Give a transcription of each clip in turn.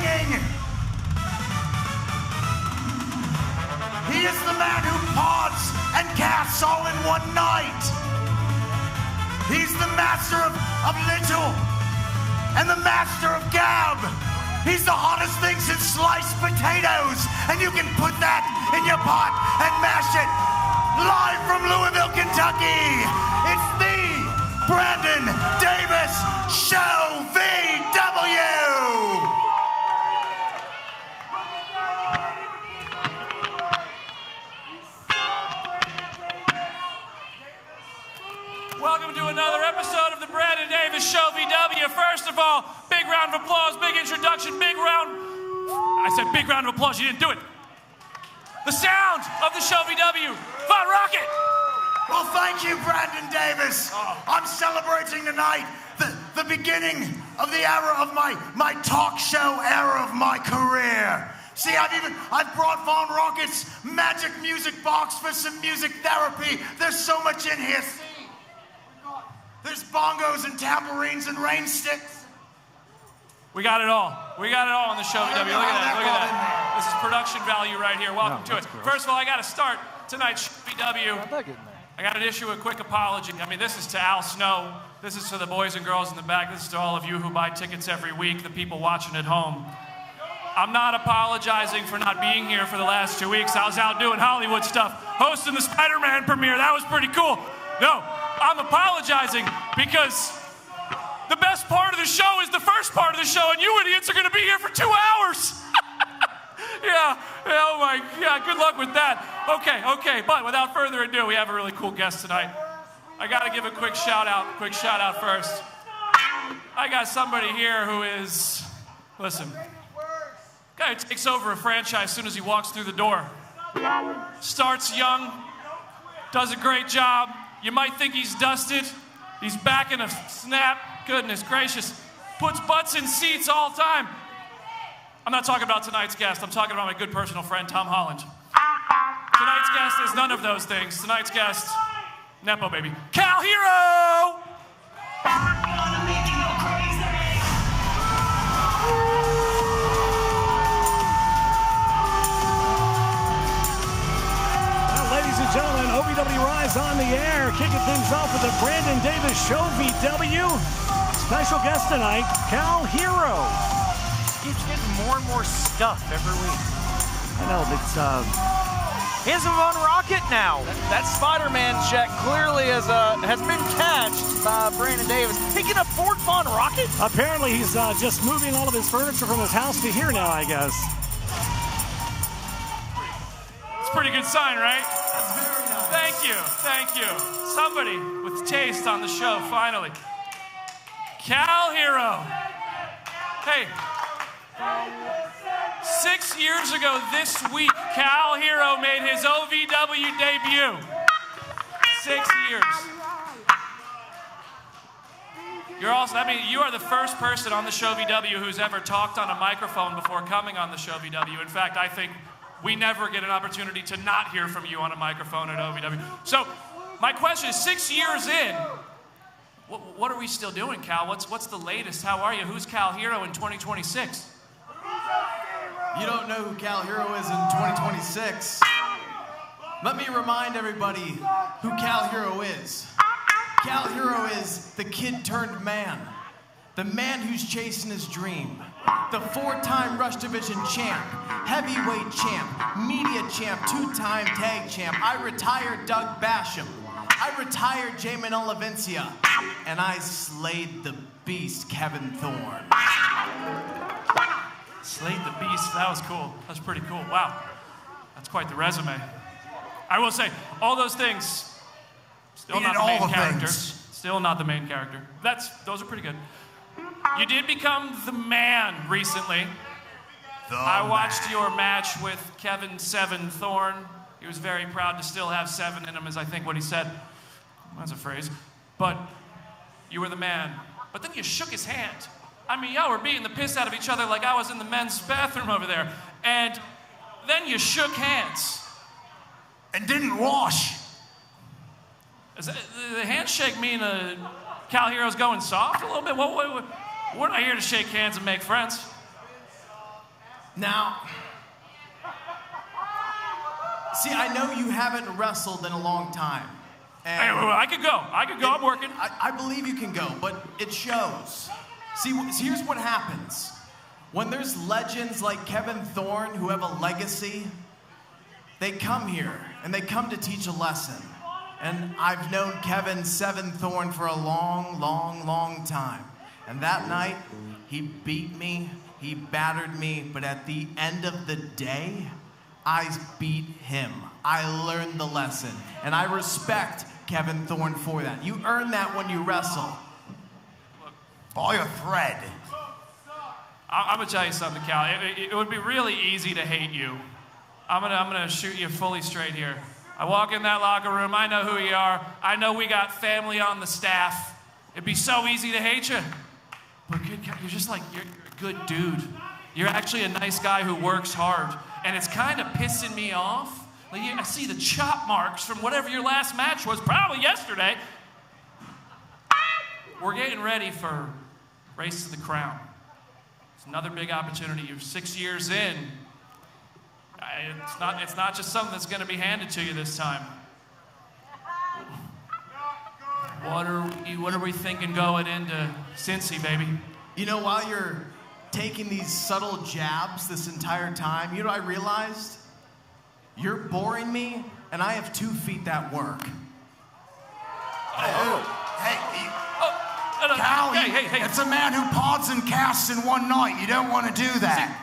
singing. He is the man who pods and casts all in one night. He's the master of Little and the master of Gab. He's the hottest thing since sliced potatoes, and you can put that in your pot and mash it. Live from Louisville, Kentucky, it's the Brandon Davis Show VW. Welcome to another episode of the Brandon Davis Show VW. First of all, big round of applause, big introduction, big round. I said big round of applause, you didn't do it. The sound of the Show VW, Von Rocket. Well, thank you, Brandon Davis. I'm celebrating tonight the beginning of the era of my talk show era of my career. See, I've brought Von Rocket's magic music box for some music therapy. There's so much in here. See? There's bongos and tambourines and rain sticks. We got it all. We got it all on the Show VW. Look at that. Look at that. This is production value right here. Welcome to it. Gross. First of all, I got to start tonight's Show VW. I got to issue a quick apology. I mean, this is to Al Snow. This is to the boys and girls in the back. This is to all of you who buy tickets every week, the people watching at home. I'm not apologizing for not being here for the last 2 weeks. I was out doing Hollywood stuff, hosting the Spider-Man premiere. That was pretty cool. No, I'm apologizing because the best part of the show is the first part of the show, and you idiots are going to be here for 2 hours. Yeah, oh my God, good luck with that. Okay, but without further ado, we have a really cool guest tonight. I got to give a quick shout out first. I got somebody here who is, listen, guy who takes over a franchise as soon as he walks through the door. Starts young, does a great job. You might think he's dusted. He's back in a snap. Goodness gracious. Puts butts in seats all the time. I'm not talking about tonight's guest. I'm talking about my good personal friend, Tom Holland. Tonight's guest is none of those things. Tonight's guest, Nepo baby, Cal Hero! Ladies and gentlemen, OVW RISE on the air, kicking things off with the Brandon Davis Show VW. Special guest tonight, Cal Hero. Keeps getting more and more stuff every week. I know, it's He has a Von Rocket now. That Spider-Man check clearly has been cashed by Brandon Davis. He can afford Von Rocket? apparently he's just moving all of his furniture from his house to here now, I guess. It's a pretty good sign, right? That's very nice. Thank you. Somebody with taste on the show, finally. Cal Hero. Hey, 6 years ago this week, Cal Hero made his OVW debut. 6 years. You are the first person on the Show VW who's ever talked on a microphone before coming on the Show VW. In fact, I think we never get an opportunity to not hear from you on a microphone at OVW. So, my question is, 6 years in, what are we still doing, Cal? What's the latest? How are you? Who's Cal Hero in 2026? You don't know who Cal Hero is in 2026. Let me remind everybody who Cal Hero is. Cal Hero is the kid turned man. The man who's chasing his dream. The 4-time Rush Division champ. Heavyweight champ. Media champ. 2-time tag champ. I retired Doug Basham. I retired Jamin Olivencia. And I slayed the beast, Kevin Thorne. Slayed the beast. That was cool. That's pretty cool. Wow. That's quite the resume. I will say, all those things, still not the main character. Still not the main character. Those are pretty good. You did become the man recently. I watched your match with Kevin Seven Thorne. He was very proud to still have 7 in him, is I think what he said. That's a phrase. But you were the man. But then you shook his hand. I mean, y'all were beating the piss out of each other like I was in the men's bathroom over there. And then you shook hands. And didn't wash. Does the handshake mean Cal Hero's going soft a little bit? We're not here to shake hands and make friends. Now, see, I know you haven't wrestled in a long time. And Hey, I could go. I'm working. I believe you can go, but it shows. See, here's what happens. When there's legends like Kevin Thorne who have a legacy, they come here and they come to teach a lesson. And I've known Kevin Seven Thorne for a long, long, long time. And that night, he beat me, he battered me, but at the end of the day, I beat him. I learned the lesson, and I respect Kevin Thorne for that. You earn that when you wrestle. All your thread. I'm gonna tell you something, Cal. It would be really easy to hate you. I'm gonna shoot you fully straight here. I walk in that locker room. I know who you are. I know we got family on the staff. It'd be so easy to hate you. But you're just like you're a good dude. You're actually a nice guy who works hard, and it's kind of pissing me off. Like I see the chop marks from whatever your last match was, probably yesterday. We're getting ready for Race to the Crown. It's another big opportunity. You're 6 years in. It's not just something that's going to be handed to you this time. What are we thinking going into Cincy, baby? You know, while you're taking these subtle jabs this entire time, you know what I realized? You're boring me, and I have 2 feet that work. Cal, hey. it's a man who pods and casts in one night. You don't want to do that.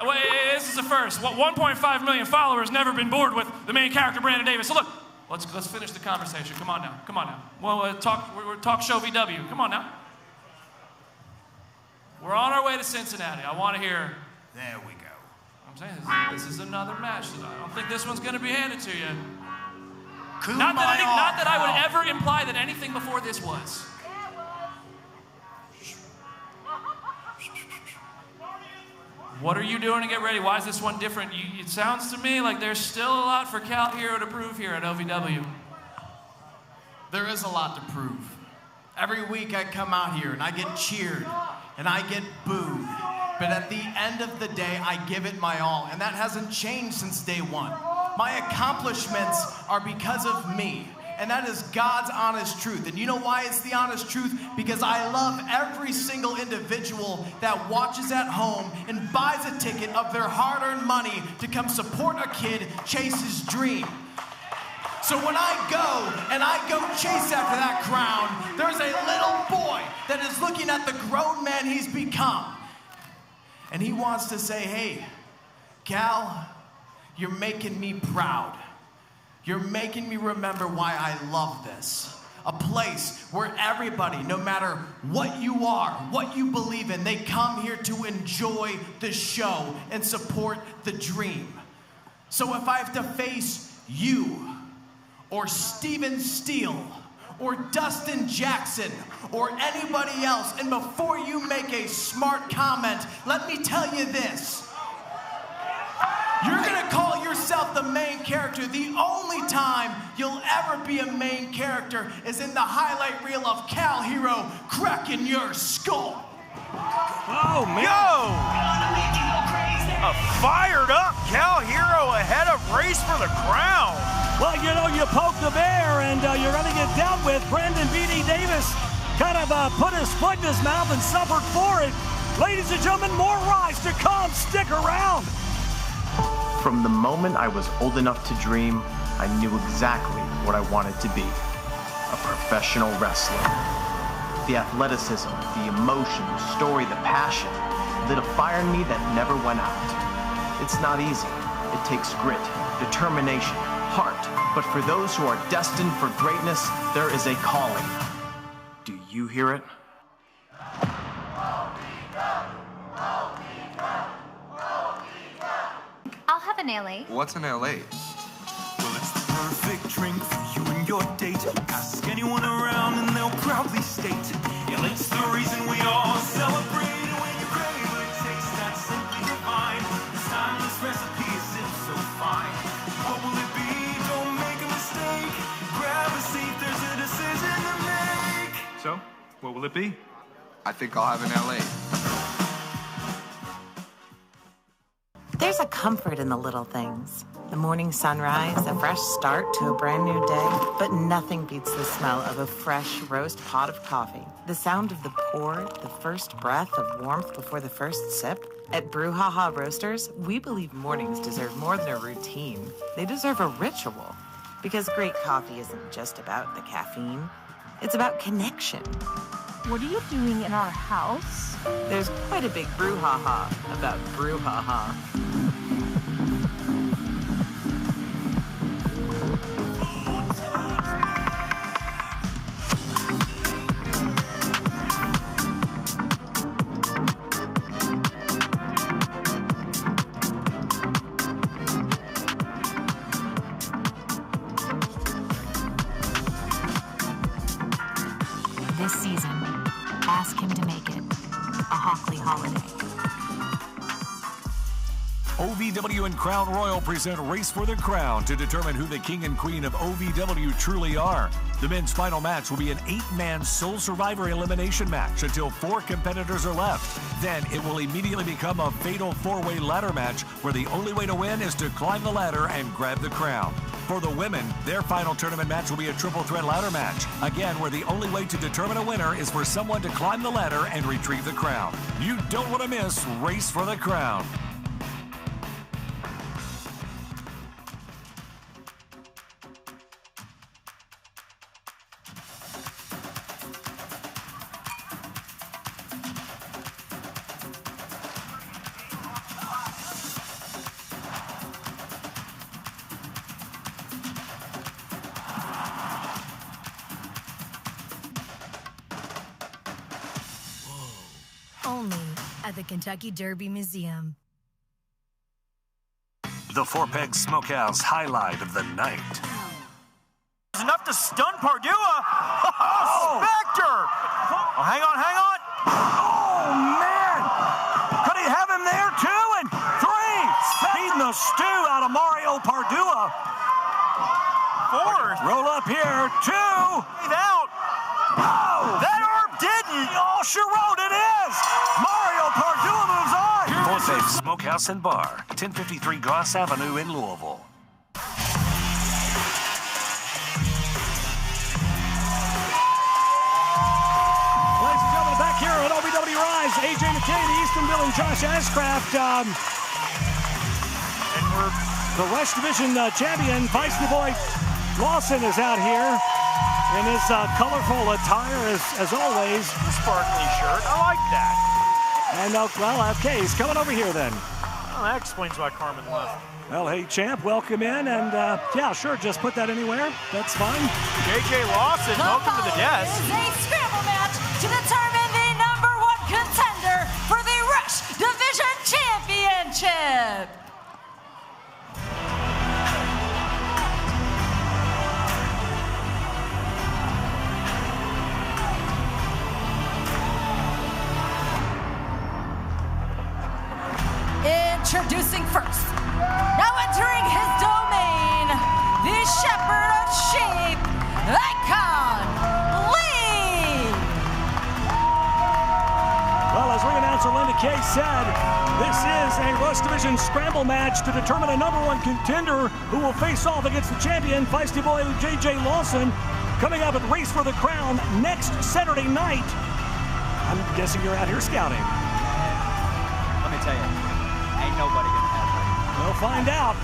Wait, this is the first. 1.5 million followers never been bored with the main character, Brandon Davis. So look, let's finish the conversation. Come on now. Well, we're talk show VW. Come on now. We're on our way to Cincinnati. I want to hear. There we go. I'm saying this is another match. I don't think this one's going to be handed to you. Not that I would ever imply that anything before this was. What are you doing to get ready? Why is this one different? It sounds to me like there's still a lot for Cal Hero to prove here at OVW. There is a lot to prove. Every week I come out here and I get cheered and I get booed. But at the end of the day, I give it my all. And that hasn't changed since day one. My accomplishments are because of me. And that is God's honest truth. And you know why it's the honest truth? Because I love every single individual that watches at home and buys a ticket of their hard-earned money to come support a kid chase his dream. So when I go chase after that crown, there's a little boy that is looking at the grown man he's become. And he wants to say, hey, Cal, you're making me proud. You're making me remember why I love this. A place where everybody, no matter what you are, what you believe in, they come here to enjoy the show and support the dream. So if I have to face you, or Steven Steele, or Dustin Jackson, or anybody else, and before you make a smart comment, let me tell you this. You're gonna call yourself the main character. The only time you'll ever be a main character is in the highlight reel of Cal Hero cracking your skull. Oh, man. Yo! A fired up Cal Hero ahead of Race for the Crown. Well, you know, you poke the bear and you're going to get dealt with. Brandon B.D. Davis kind of put his foot in his mouth and suffered for it. Ladies and gentlemen, more Rise to come. Stick around. From the moment I was old enough to dream, I knew exactly what I wanted to be. A professional wrestler. The athleticism, the emotion, the story, the passion lit a fire in me that never went out. It's not easy. It takes grit, determination, heart. But for those who are destined for greatness, there is a calling. Do you hear it? I'll have an LA. What's an LA? Well, it's the perfect drink for you and your date. Ask anyone around and they'll proudly state, yeah, it's the reason we all celebrate. When you crave a taste that's simply divine, this timeless recipe is so fine. What will it be? Don't make a mistake. Grab a seat, there's a decision to make. So, what will it be? I think I'll have an LA. There's a comfort in the little things. The morning sunrise, a fresh start to a brand new day. But nothing beats the smell of a fresh roast pot of coffee. The sound of the pour, the first breath of warmth before the first sip. At Brouhaha Roasters, we believe mornings deserve more than a routine. They deserve a ritual. Because great coffee isn't just about the caffeine. It's about connection. What are you doing in our house? There's quite a big brouhaha about Brouhaha. This season, ask him to make it a Hockley holiday. OVW and Crown Royal present Race for the Crown to determine who the king and queen of OVW truly are. The men's final match will be an 8-man sole survivor elimination match until 4 competitors are left. Then it will immediately become a fatal 4-way ladder match where the only way to win is to climb the ladder and grab the crown. For the women, their final tournament match will be a triple threat ladder match. Again, where the only way to determine a winner is for someone to climb the ladder and retrieve the crown. You don't want to miss Race for the Crown. Only at the Kentucky Derby Museum. The Four Peg Smokehouse highlight of the night. Enough to stun Pardua. Oh, Spectre! Oh, hang on. Oh, man! Could he have him there, 2 and 3? Beating the stew out of Mario Pardua. 4th. Roll up here, 2. Out. Oh! That arm didn't. Oh, Sherrod, it is! Mario Pardua moves on! Four Peg Smokehouse and Bar, 1053 Goss Avenue in Louisville. Ladies and gentlemen, back here at OVW RISE, AJ McKay, the Eastonville, and Josh Ashcraft. And we're The Rush Division champion, Feisty Boy Lawson, is out here in his colorful attire, as always. the sparkly shirt. I like that. And, well, okay, he's coming over here then. Well, that explains why Carmen left. Well, hey, champ, welcome in. And, yeah, sure, just put that anywhere. That's fine. JJ Lawson, welcome to the desk. Is a scramble match to determine the #1 contender for the Rush Division Championship. Introducing first, now entering his domain, the shepherd of sheep, Icon Lee. Well, as ring announcer Linda Kay said, this is a Rush Division scramble match to determine a #1 contender who will face off against the champion, Feisty Boy JJ Lawson, coming up at Race for the Crown next Saturday night. I'm guessing you're out here scouting. Let me tell you, ain't nobody gonna have her. We'll find out.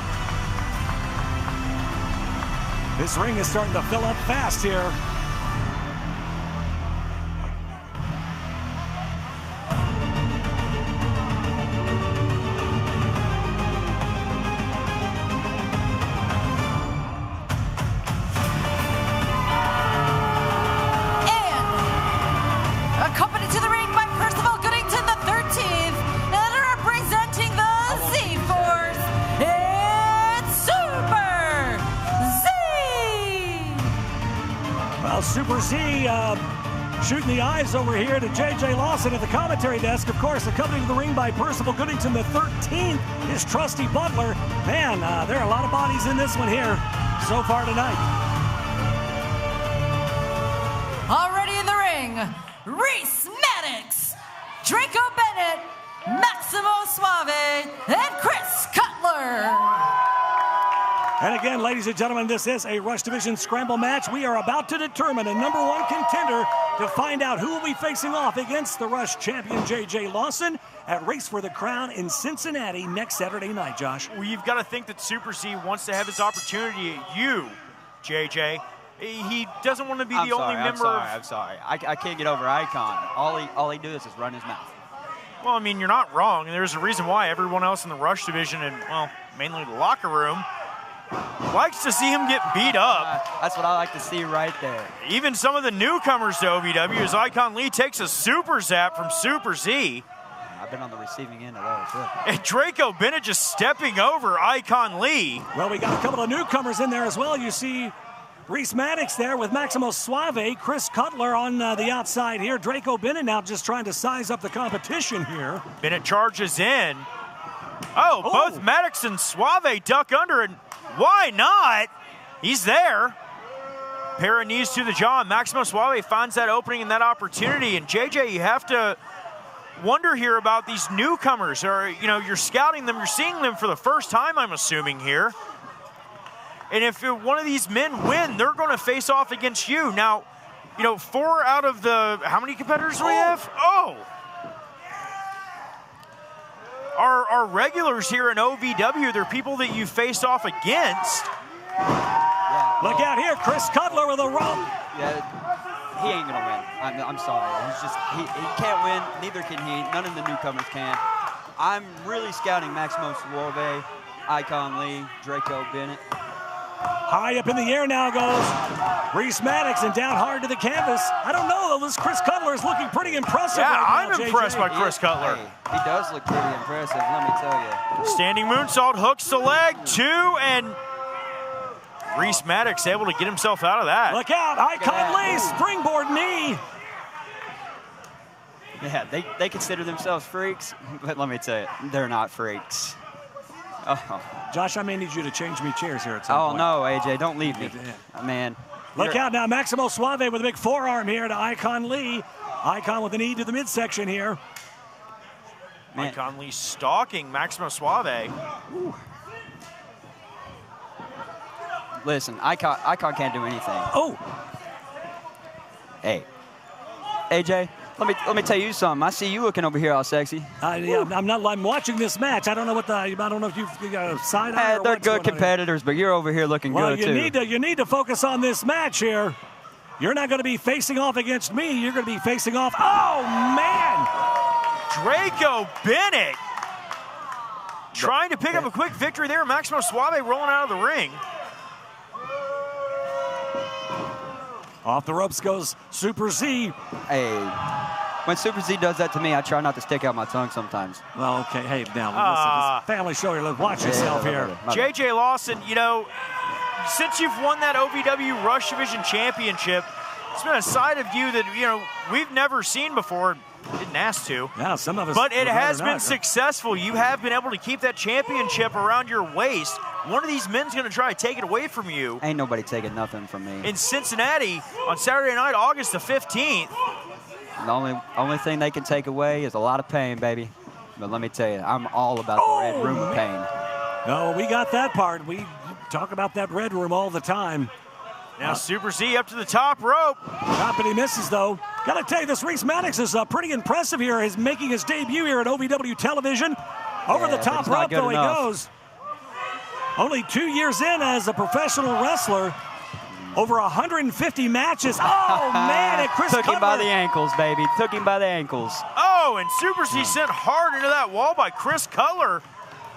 This ring is starting to fill up fast here. Accompanied to the ring by Percival Goodington the 13th, and representing the Z-Force, it's Super Z! Well, Super Z shooting the eyes over here to JJ Lawson at the commentary desk. Of course, accompanied to the ring by Percival Goodington the 13th, his trusty butler. Man, there are a lot of bodies in this one here so far tonight. Already in the ring, Reese Maddox, Draco Bennett, Maximo Suave, and Chris And again, ladies and gentlemen, this is a Rush Division Scramble match. We are about to determine a #1 contender to find out who will be facing off against the Rush champion J.J. Lawson at Race for the Crown in Cincinnati next Saturday night, Josh. Well, you've got to think that Super Z wants to have his opportunity at you, JJ. He doesn't want to be the only member of... I'm sorry. I can't get over Icon. All he does is run his mouth. Well, I mean, you're not wrong. There's a reason why everyone else in the Rush division and, well, mainly the locker room likes to see him get beat up. That's what I like to see right there. Even some of the newcomers to OVW, as Icon Lee takes a super zap from Super Z. I've been on the receiving end of that. And Draco Bennett just stepping over Icon Lee. Well, we got a couple of newcomers in there as well. You see Reese Maddox there with Maximo Suave, Chris Cutler on the outside here. Draco Bennett now just trying to size up the competition here. Bennett charges in. Oh, both Maddox and Suave duck under, and why not? He's there. Pair of knees to the jaw, and Maximo Suave finds that opening and that opportunity. And JJ, you have to wonder here about these newcomers. Or, you know, you're scouting them, you're seeing them for the first time, I'm assuming here. And if one of these men win, they're going to face off against you. Now, you know, 4 out of the, how many competitors do we have? Our regulars here in OVW, they're people that you faced off against. Yeah, look out here, Chris Cutler with a rump. Yeah, he ain't gonna win. I'm sorry. He's just he can't win. Neither can he. None of the newcomers can. I'm really scouting Maximo Suave, Icon Lee, Draco Bennett. High up in the air now goes Reese Maddox, and down hard to the canvas. I don't know, though. This Chris Cutler is looking pretty impressive right now, I'm impressed by Chris Cutler. He does look pretty impressive, let me tell you. Standing moonsault, hooks the leg, 2, and Reese Maddox able to get himself out of that. Look out, Icon Lee, springboard knee. Yeah, they consider themselves freaks, but let me tell you, they're not freaks. Oh. Josh, I may need you to change me chairs here at some point. Oh, no, AJ, don't leave me. Man. Look out now, Maximo Suave with a big forearm here to Icon Lee. Icon with a knee to the midsection here. Man. Icon Lee stalking Maximo Suave. Ooh. Listen, Icon can't do anything. Oh. Hey, AJ. Let me tell you something. I see you looking over here all sexy. I'm watching this match. I don't know I don't know if you've got a side eye. They're good competitors, but you're over here looking good too. You need to focus on this match here. You're not going to be facing off against me. You're going to be facing off. Oh man! Draco Bennett trying to pick up a quick victory there. Maximo Suave rolling out of the ring. Off the ropes goes Super Z. Hey, when Super Z does that to me, I try not to stick out my tongue sometimes. Well, okay. Hey, now, listen, this family show here. Let's watch yourself here. J.J. Lawson, you know, since you've won that OVW Rush Division Championship, it's been a side of you that, you know, we've never seen before. Didn't ask to. Yeah, some of us. But it has been successful. You have been able to keep that championship around your waist. One of these men's going to try to take it away from you. Ain't nobody taking nothing from me. In Cincinnati on Saturday night, August the 15th. The only thing they can take away is a lot of pain, baby. But let me tell you, I'm all about the red room of pain. No, we got that part. We talk about that red room all the time. Now Super Z up to the top rope. But he misses, though. Got to tell you, this Reese Maddox is pretty impressive here. He's making his debut here at OVW television. Over the top rope, though, he goes. Only 2 years in as a professional wrestler. Over 150 matches. Oh, man, and Chris Took him by the ankles, baby. Took him by the ankles. Oh, and Super Z sent hard into that wall by Chris Cutler.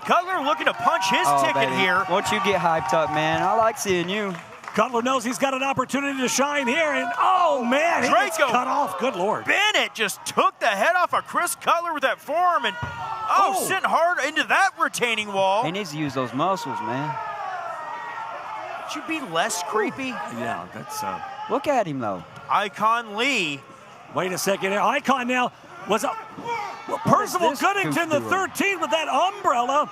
Cutler looking to punch his ticket here. Once you get hyped up, man, I like seeing you. Cutler knows he's got an opportunity to shine here, and oh man, he gets cut off. Good Lord. Bennett just took the head off of Chris Cutler with that forearm and sent hard into that retaining wall. He needs to use those muscles, man. Should you be less creepy? Yeah, that's Look at him though. Icon Lee. Wait a second here. Icon now was Percival Goodington, the 13th, with that umbrella.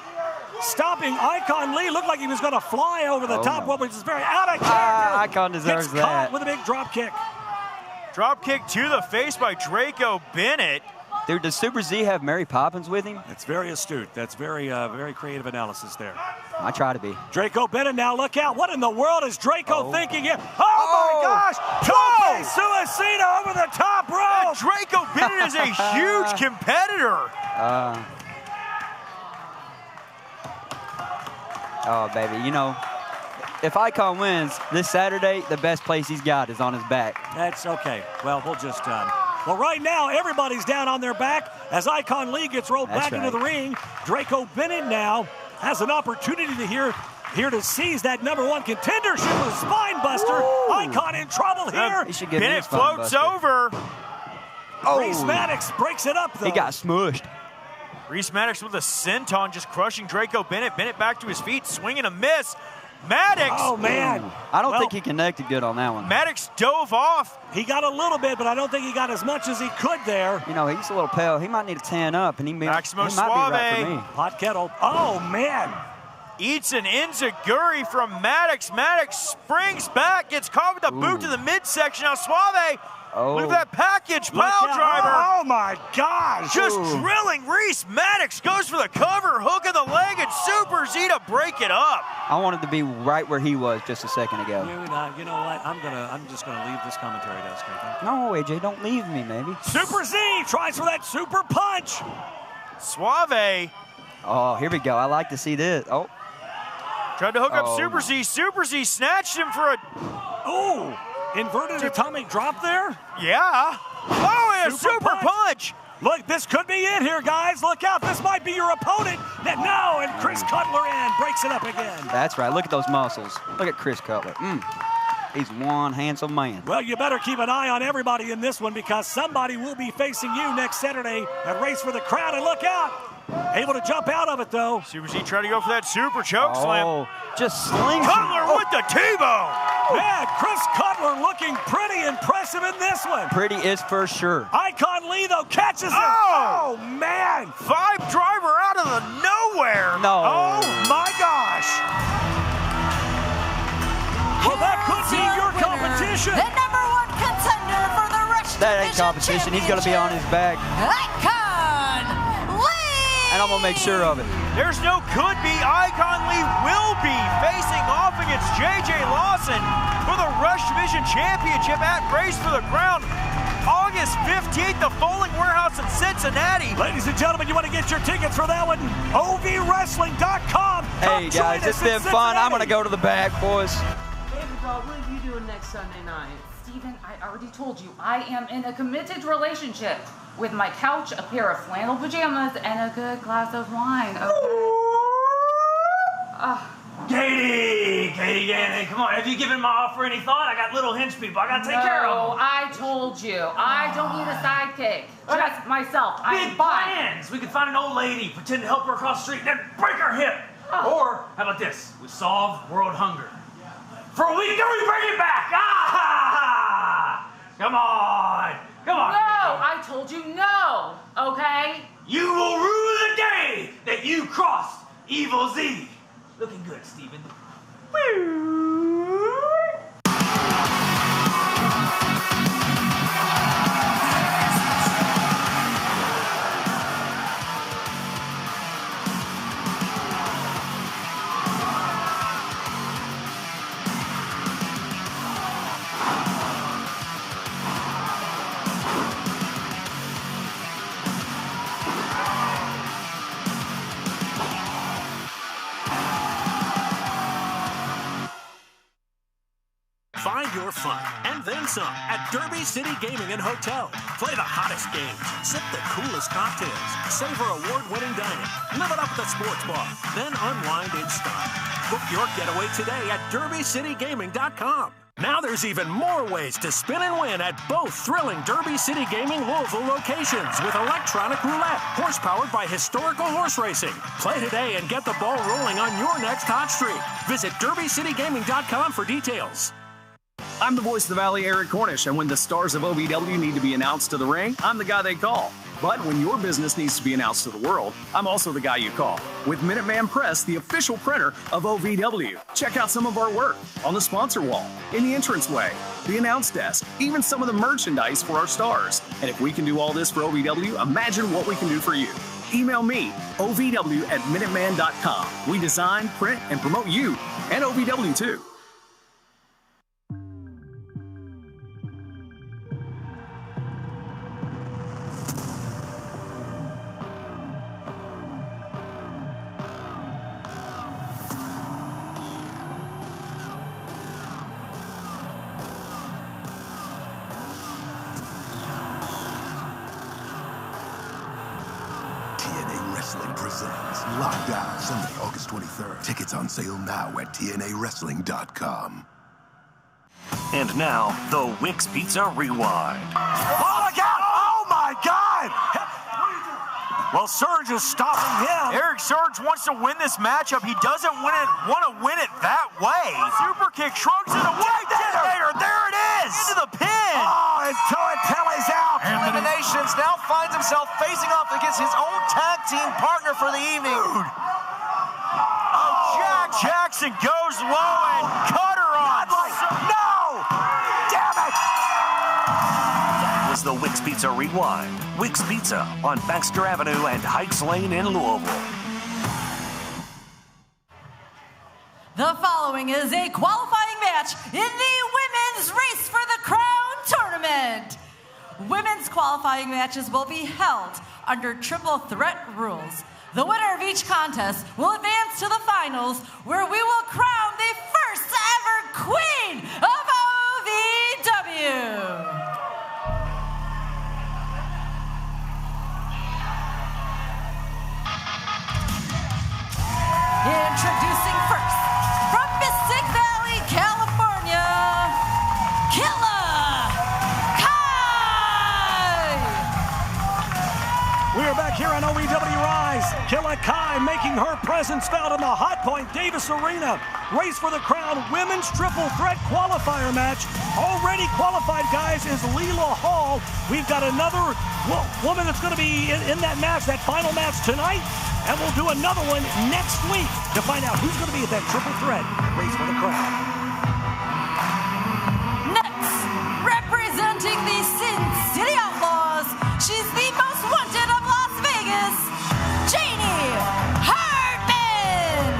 Stopping Icon Lee. Looked like he was going to fly over the top rope, which is very out of character. Icon deserves that. With a big drop kick. Drop kick to the face by Draco Bennett. Dude, does Super Z have Mary Poppins with him? That's very astute. That's very creative analysis there. I try to be. Draco Bennett now, look out. What in the world is Draco thinking here? Oh, my gosh! Tope Suicida over the top rope! Draco Bennett is a huge competitor. Oh, baby, you know, if Icon wins this Saturday, the best place he's got is on his back. That's okay. Well, we'll just well, right now, everybody's down on their back as Icon Lee gets rolled back into the ring. Draco Bennett now has an opportunity to here to seize that #1 contendership with a spine buster. Icon in trouble here. Bennett floats over. Reese Maddox breaks it up, though. He got smushed. Reese Maddox with a senton just crushing Draco Bennett. Bennett back to his feet, swinging a miss. Maddox. Oh, man. I don't think he connected good on that one. Maddox dove off. He got a little bit, but I don't think he got as much as he could there. You know, he's a little pale. He might need to tan up, and he might be right for me. Hot kettle. Oh, man. Eats an enziguri from Maddox. Maddox springs back, gets caught with a boot to the midsection. Now Suave, look at that package pile driver. Oh, my gosh. Just drilling Reese Maddox. Goes for the cover, hook in the leg, and Super Z to break it up. I wanted to be right where he was just a second ago. You know what? I'm just gonna leave this commentary desk. No, AJ, don't leave me, maybe. Super Z tries for that super punch. Suave. Oh, here we go. I like to see this. Oh. Tried to hook up Super Z. Super Z snatched him for a... Ooh. Inverted atomic drop there? Yeah. Oh, and a super punch. Look, this could be it here, guys. Look out. This might be your opponent. No, and Chris Cutler in breaks it up again. That's right. Look at those muscles. Look at Chris Cutler. He's one handsome man. Well, you better keep an eye on everybody in this one because somebody will be facing you next Saturday at Race for the Crown. And look out. Able to jump out of it, though. Super Z trying to go for that super choke slam. Just slings Cutler with the T-bone. Man, Chris Cutler looking pretty impressive in this one. Pretty is for sure. Icon Lee, though, catches him. Oh, man. 5 driver out of the nowhere. No. Oh, my gosh. Well, that could be your competition. The #1 contender for the Rush That ain't competition. He's going to be on his back. Icon Lee. And I'm going to make sure of it. There's no could be. Icon Lee will be facing off against J.J. Lawson for the Rush Division Championship at Race for the Crown. August 15th, the Folding Warehouse in Cincinnati. Ladies and gentlemen, you want to get your tickets for that one? OVWrestling.com. Hey, guys, it's been fun. I'm going to go to the back, boys. David, what are you doing next Sunday night? Steven, I already told you, I am in a committed relationship with my couch, a pair of flannel pajamas, and a good glass of wine, okay? Katie, come on. Have you given my offer any thought? I got little hinge people. I got to take care of them. No, I told you. I don't need a sidekick. Just myself. Big plans. We could find an old lady, pretend to help her across the street, then break her hip. Or, how about this? We solve world hunger. For a week, then we bring it back. Come on. Come on. No, I told you no, okay? You will rue the day that you crossed Evil Z. Looking good, Steven. Find your fun and then some at Derby City Gaming and Hotel. Play the hottest games, sip the coolest cocktails, savor award-winning dining, live it up at the sports bar, then unwind in style. Book your getaway today at DerbyCityGaming.com. Now there's even more ways to spin and win at both thrilling Derby City Gaming Louisville locations with electronic roulette, horse-powered by historical horse racing. Play today and get the ball rolling on your next hot streak. Visit DerbyCityGaming.com for details. I'm the voice of the Valley, Eric Cornish, and when the stars of OVW need to be announced to the ring, I'm the guy they call. But when your business needs to be announced to the world, I'm also the guy you call. With Minuteman Press, the official printer of OVW. Check out some of our work on the sponsor wall, in the entranceway, the announce desk, even some of the merchandise for our stars. And if we can do all this for OVW, imagine what we can do for you. Email me, ovw@minuteman.com. We design, print, and promote you, and OVW too. Presents Lockdown, Sunday, August 23rd. Tickets on sale now at TNAWrestling.com. And now, the Wix Pizza Rewind. Oh my God! Oh my God! Well, Surge is stopping him. Eric Surge wants to win this matchup. He doesn't want to win it that way. Super kick shrugs it away. Detonator, there it is. Into the pin. Oh, and Telly's out. Eliminations now finds himself facing off against his own tag team partner for the evening. Dude. Oh, Jackson goes low and cutter on. No! Damn it! That was the Wix Pizza Rewind. Wix Pizza on Baxter Avenue and Heights Lane in Louisville. The following is a qualifying match in the Women's Race for the Crown tournament. Women's qualifying matches will be held under triple threat rules. The winner of each contest will advance to the finals, where we will crown the first ever Queen of OVW. Introducing first, from Mystic Valley, California, Killa Kai! We are back here on OVW RISE. Killa Kai making her presence felt in the Hotpoint Davis Arena. Race for the Crown Women's Triple Threat Qualifier match. Already qualified, guys, is Leela Hall. We've got another woman that's going to be in that match, that final match tonight. And we'll do another one next week to find out who's going to be at that triple threat race for the crown. Next, representing the Sin City Outlaws, she's the most wanted of Las Vegas, Janie Hartman.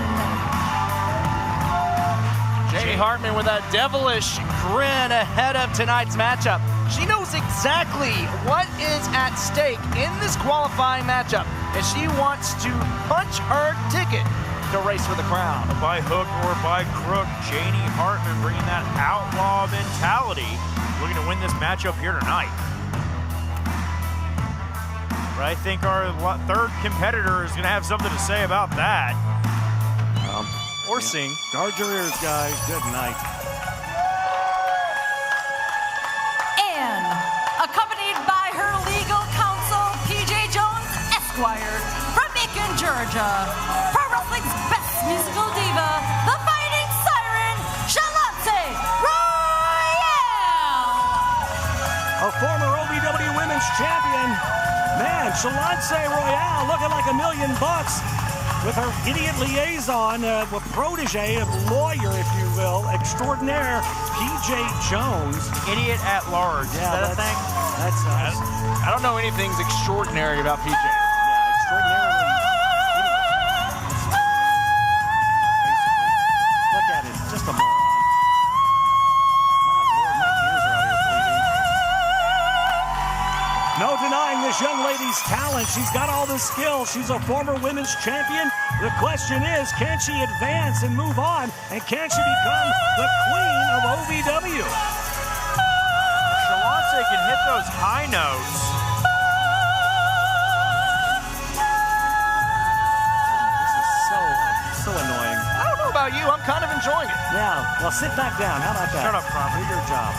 Janie Hartman with a devilish grin ahead of tonight's matchup. She knows exactly what is at stake in this qualifying matchup, and she wants to punch her ticket to race for the crown. By hook or by crook, Janie Hartman bringing that outlaw mentality, looking to win this matchup here tonight. But I think our third competitor is going to have something to say about that. Or sing. Guard your ears, guys. Good night. And accompanied by her legal counsel, PJ Jones Esquire, from Macon, Georgia, Pro Wrestling's best musical diva, the Fighting Siren, Shalance Royale. A former OVW Women's Champion. Man, Shalance Royale looking like $1 million with her idiot liaison, protege, lawyer, if you will, extraordinaire, PJ Jones. Idiot at large. Yeah, is that a thing? That's I don't know anything's extraordinary about PJ. Yeah, extraordinarily. Look at it, just a moron. My Lord, my ears are out here bleeding. No denying this young lady's talent. She's got all the skills. She's a former women's champion. The question is, can she advance and move on? And can she become the queen of OVW? Shalance can hit those high notes. This is so annoying. I don't know about you. I'm kind of enjoying it. Yeah, well, sit back down. How about that? Shut up, Crawford. Do your job.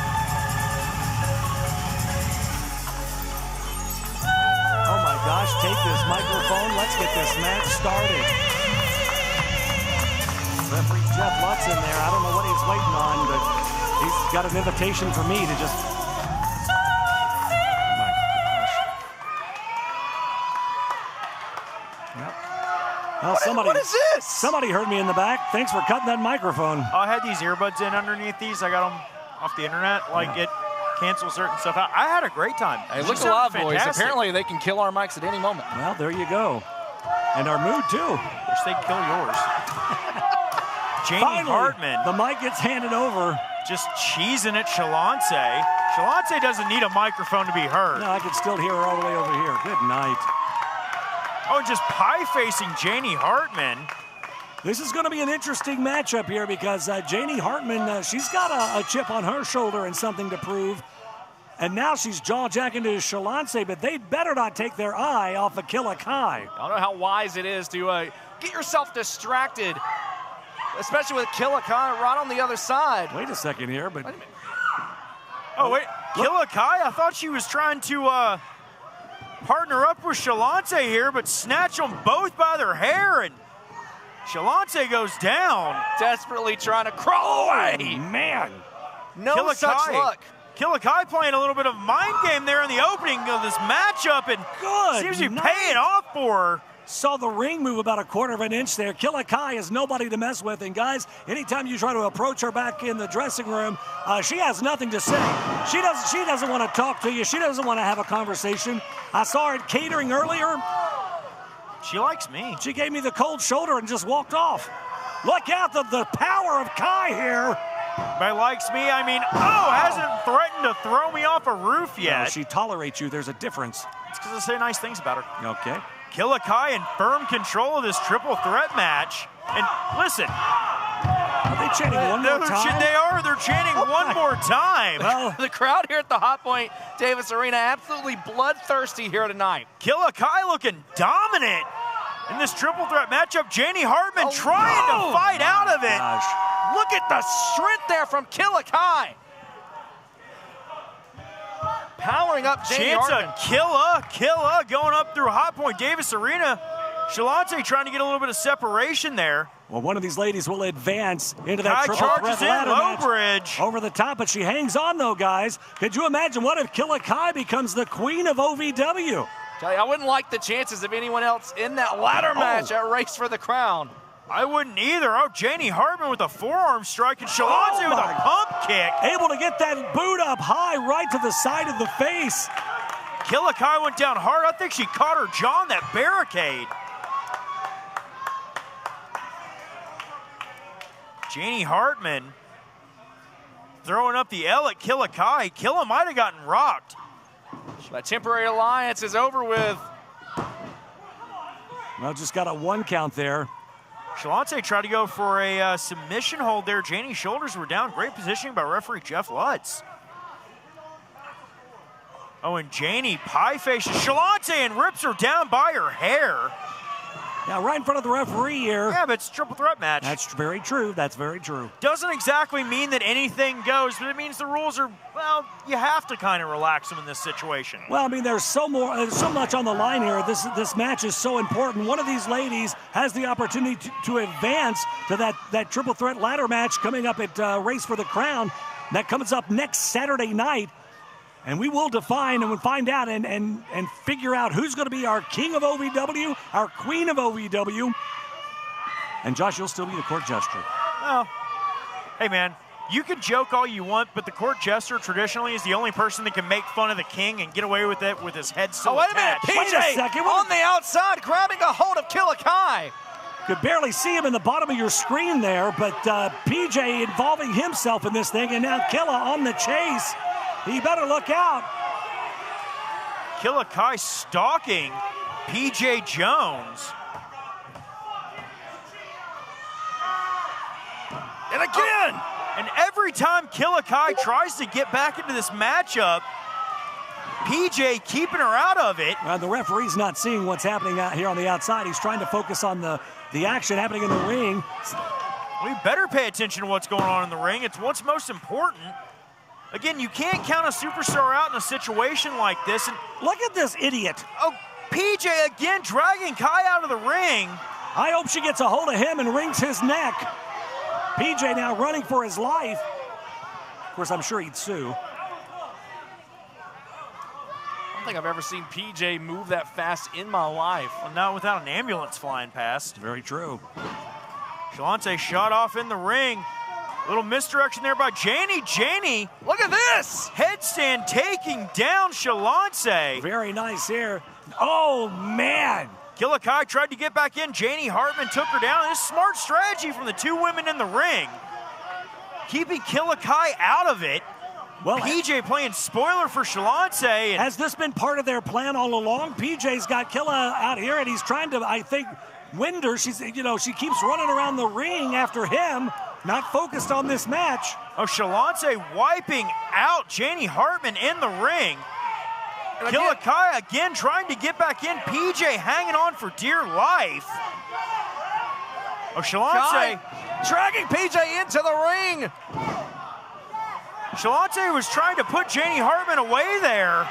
Oh my gosh, take this microphone. Let's get this match started. Referee Jeff Lutz in there. I don't know what he's waiting on, but he's got an invitation for me to just... Oh my gosh. What is this? Somebody heard me in the back. Thanks for cutting that microphone. I had these earbuds in underneath these. I got them off the internet. Like, it cancels certain stuff out. I had a great time. Hey, look alive, boys. Apparently, they can kill our mics at any moment. Well, there you go. And our mood, too. Wish they'd kill yours. Janie Finally, Hartman. The mic gets handed over. Just cheesing at Shalance. Shalance doesn't need a microphone to be heard. No, I can still hear her all the way over here. Good night. Oh, just pie-facing Janie Hartman. This is going to be an interesting matchup here because Janie Hartman, she's got a chip on her shoulder and something to prove. And now she's jaw-jacking to Shalance, but they better not take their eye off of Killa Kai. I don't know how wise it is to get yourself distracted, especially with Killa Kai right on the other side. Wait a second here, but... Oh, wait. Killa Kai? I thought she was trying to partner up with Shalance here, but snatch them both by their hair, and Shalance goes down. Desperately trying to crawl away. Man. No Killa such Kai. luck. Killa Kai playing a little bit of mind game there in the opening of this matchup, and seems to be paying off for her. Saw the ring move about a quarter of an inch there. Killa Kai is nobody to mess with. And guys, anytime you try to approach her back in the dressing room, she has nothing to say. She doesn't want to talk to you. She doesn't want to have a conversation. I saw her at catering earlier. She likes me. She gave me the cold shoulder and just walked off. Look out, the power of Kai here. By likes me, I mean, hasn't threatened to throw me off a roof yet. No, she tolerates you. There's a difference. It's because I say nice things about her. Okay. Killa Kai in firm control of this triple threat match. And listen. Are they chanting one more time? They're chanting one more time. Well, the crowd here at the Hotpoint Davis Arena absolutely bloodthirsty here tonight. Killa Kai looking dominant in this triple threat matchup. Janie Hartman trying to fight out of it. Gosh. Look at the strength there from Killa Kai. Powering up Janie Hartman. Killa going up through Hotpoint Davis Arena. Shalance trying to get a little bit of separation there. Well, one of these ladies will advance into that triple threat ladder match bridge over the top, but she hangs on though, guys. Could you imagine what if Killa Kai becomes the queen of OVW? Tell you, I wouldn't like the chances of anyone else in that ladder match at Race for the Crown. I wouldn't either. Oh, Janie Hartman with a forearm strike and Shalance with a pump kick. Able to get that boot up high right to the side of the face. Killa Kai went down hard. I think she caught her jaw on that barricade. Janie Hartman throwing up the L at Killa Kai. Killa might have gotten rocked. That temporary alliance is over with. Well, just got a 1 count there. Shalance tried to go for a submission hold there. Janie's shoulders were down. Great positioning by referee Jeff Lutz. Oh, and Janie pie faces Shalance and rips her down by her hair. Yeah, right in front of the referee here. Yeah, but it's a triple threat match. That's very true. That's very true. Doesn't exactly mean that anything goes, but it means the rules are, well, you have to kind of relax them in this situation. Well, I mean, there's so much on the line here. This match is so important. One of these ladies has the opportunity to advance to that triple threat ladder match coming up at Race for the Crown. That comes up next Saturday night. And we will define and we'll find out and figure out who's going to be our king of OVW, our queen of OVW. And Josh, you'll still be the court jester. Well, hey man, you can joke all you want, but the court jester traditionally is the only person that can make fun of the king and get away with it with his head still attached. Wait a minute, PJ on the outside grabbing a hold of Killa Kai. Could barely see him in the bottom of your screen there, but PJ involving himself in this thing, and now Killa on the chase. He better look out. Killa Kai stalking PJ Jones. And again! And every time Killa Kai tries to get back into this matchup, PJ keeping her out of it. The referee's not seeing what's happening out here on the outside. He's trying to focus on the action happening in the ring. We better pay attention to what's going on in the ring. It's what's most important. Again, you can't count a superstar out in a situation like this. And look at this idiot. Oh, PJ again dragging Kai out of the ring. I hope she gets a hold of him and wrings his neck. PJ now running for his life. Of course, I'm sure he'd sue. think I've ever seen PJ move that fast in my life. Well, not without an ambulance flying past. Very true. Shalonte shot off in the ring. Little misdirection there by Janie. Janie, look at this! Headstand taking down Shalonte. Very nice here. Oh, man. Killakai tried to get back in. Janie Hartman took her down. This is smart strategy from the two women in the ring. Keeping Killakai out of it. Well, PJ playing spoiler for Shalonte. Has this been part of their plan all along? PJ's got Killa out here, and he's trying to, I think, wind her. She keeps running around the ring after him, not focused on this match. Oh, Shalonte wiping out Janie Hartman in the ring. Killakai again trying to get back in. PJ hanging on for dear life. Oh, Shalonte dragging PJ into the ring. Shalonte was trying to put Janie Hartman away there.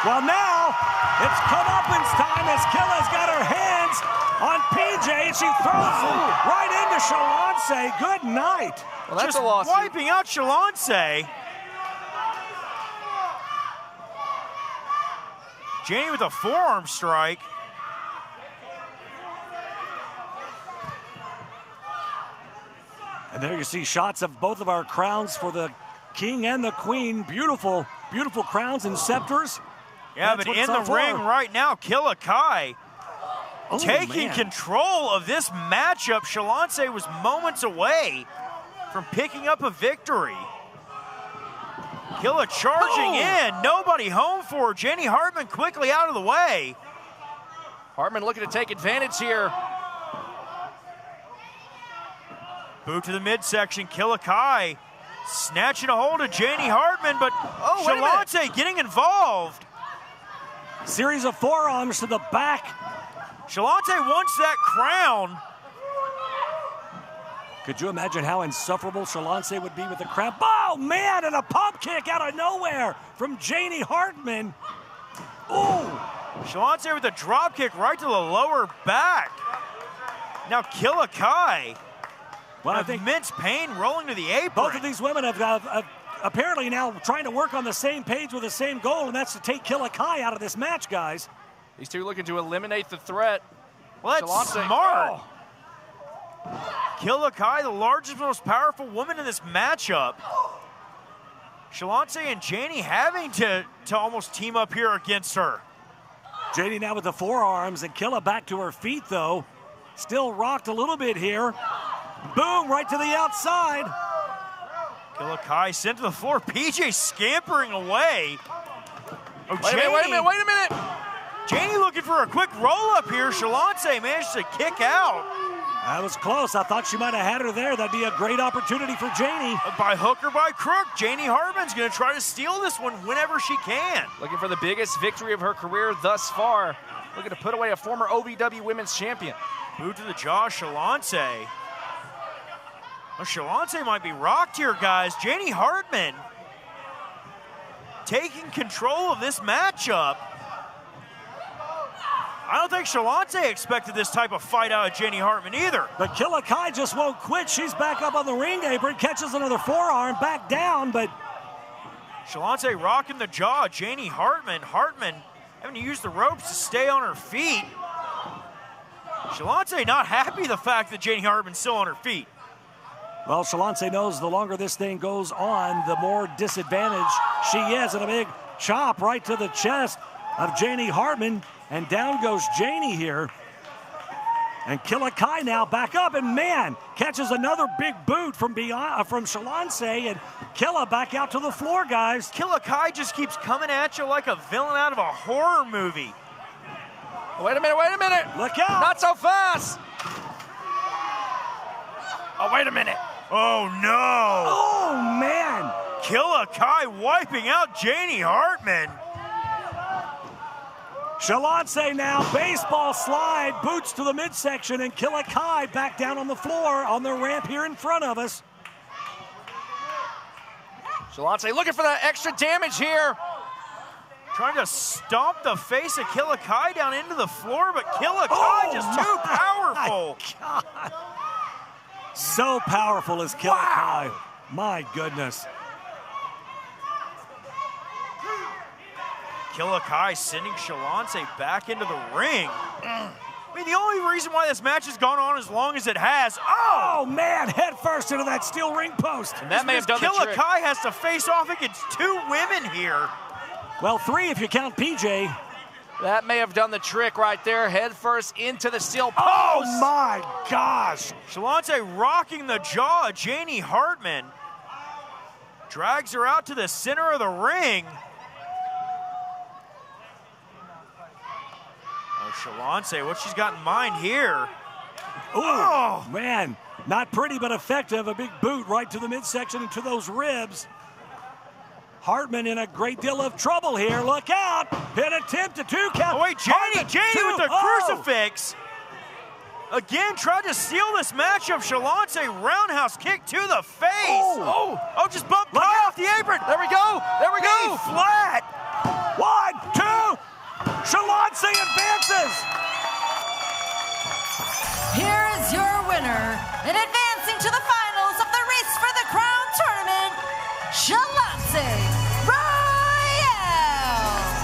Well, now it's comeuppance time as Killa's got her hands on PJ, and she throws him right into Shalonte. Good night. Well, that's just a loss. Wiping out Shalonte. Janie with a forearm strike. And there you see shots of both of our crowns for the King and the Queen. Beautiful, beautiful crowns and scepters. Yeah, but in the ring right now, Killakai taking man. control of this matchup. Shalonte was moments away from picking up a victory. Killa charging in, nobody home for her. Janie Hartman quickly out of the way. Hartman looking to take advantage here. Boot to the midsection, Killakai snatching a hold of Janie Hartman, but Shalonte getting involved. Series of forearms to the back. Shalonte wants that crown. Could you imagine how insufferable Shalonte would be with the crowd? Oh, man, and a pump kick out of nowhere from Janie Hartman. Ooh. Shalonte with a drop kick right to the lower back. Now Killakai. Well, I think immense pain rolling to the apron. Both of these women have apparently now trying to work on the same page with the same goal, and that's to take Killakai out of this match, guys. These two looking to eliminate the threat. Well, that's smart. Killakai, the largest, most powerful woman in this matchup. Shalonte and Janie having to almost team up here against her. Janie now with the forearms, and Killa back to her feet, though. Still rocked a little bit here. Boom, right to the outside. Killakai sent to the floor. PJ scampering away. Oh, wait a minute. Janie looking for a quick roll-up here. Shalonte managed to kick out. That was close. I thought she might have had her there. That'd be a great opportunity for Janie. By hook or by crook, Janie Hartman's going to try to steal this one whenever she can. Looking for the biggest victory of her career thus far. Looking to put away a former OVW Women's Champion. Boot to the jaw, Shalonte. Well, Shalonte might be rocked here, guys. Janie Hartman taking control of this matchup. I don't think Shalonte expected this type of fight out of Janie Hartman either. But Killakai just won't quit. She's back up on the ring apron, catches another forearm, back down, but... Shalonte rocking the jaw. Janie Hartman. Hartman having to use the ropes to stay on her feet. Shalonte not happy the fact that Janie Hartman's still on her feet. Well, Shalonte knows the longer this thing goes on, the more disadvantaged she is. And a big chop right to the chest of Janie Hartman. And down goes Janie here. And Killakai now back up, and man, catches another big boot from Shalonte, and Killa back out to the floor, guys. Killakai just keeps coming at you like a villain out of a horror movie. Wait a minute. Look out. Not so fast. Oh, wait a minute. Oh, no. Oh, man. Killakai wiping out Janie Hartman. Shalonte now, baseball slide, boots to the midsection, and Killakai back down on the floor on the ramp here in front of us. Shalonte looking for that extra damage here. Trying to stomp the face of Killakai down into the floor, but Killakai just too powerful. God. So powerful is Killakai. My goodness. Killakai sending Shalonce back into the ring. I mean, the only reason why this match has gone on as long as it has. Oh man, head first into that steel ring post. And that may have done the trick. Killakai has to face off against 2 women here. Well, 3 if you count PJ. That may have done the trick right there. Head first into the steel post. Oh my gosh. Shalonce rocking the jaw of Janie Hartman. Drags her out to the center of the ring. Oh, Shalonce, what she's got in mind here. Oh, man. Not pretty, but effective. A big boot right to the midsection and to those ribs. Hartman in a great deal of trouble here. Look out. An attempt to 2 count. Oh, wait, Janie with the crucifix. Again, tried to steal this matchup. Shalonce roundhouse kick to the face. Oh, just bumped Kai off the apron. There we go. There we go. Flat. 1, 2. Shalonce advances. Here is your winner, and advancing to the finals of the Race for the Crown tournament, Shalonce Royale.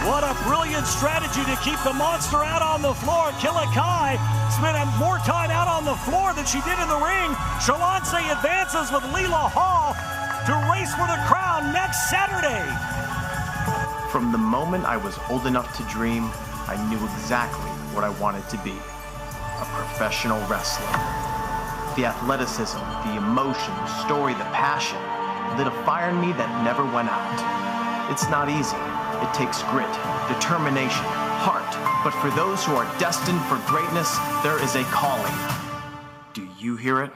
What a brilliant strategy to keep the monster out on the floor. Killakai spent more time out on the floor than she did in the ring. Shalonce advances with Leela Hall to Race for the Crown next Saturday. From the moment I was old enough to dream, I knew exactly what I wanted to be. A professional wrestler. The athleticism, the emotion, the story, the passion lit a fire in me that never went out. It's not easy. It takes grit, determination, heart. But for those who are destined for greatness, there is a calling. Do you hear it?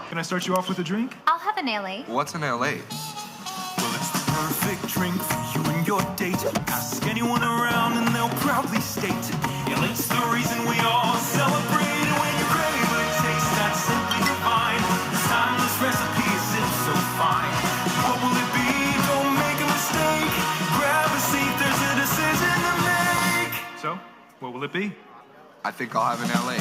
Can I start you off with a drink? I'll have an LA. What's an LA? Well, it's the perfect drink for you and your date. Ask anyone around and they'll proudly state LA's the reason we all celebrate. And when you crave a taste that's simply divine, this timeless recipe is so fine. What will it be? Don't make a mistake. Grab a seat, there's a decision to make. So, what will it be? I think I'll have an LA.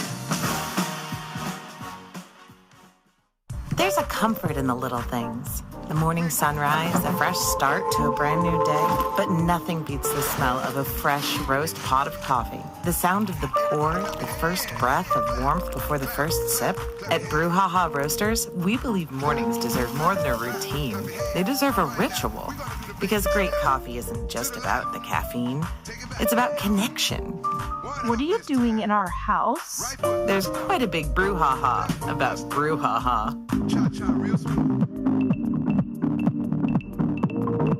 There's a comfort in the little things. The morning sunrise, a fresh start to a brand new day. But nothing beats the smell of a fresh roast pot of coffee. The sound of the pour, the first breath of warmth before the first sip. At Brouhaha Roasters, we believe mornings deserve more than a routine. They deserve a ritual. Because great coffee isn't just about the caffeine. It's about connection. What are you doing in our house? There's quite a big brouhaha about Brouhaha. Cha-cha real smooth.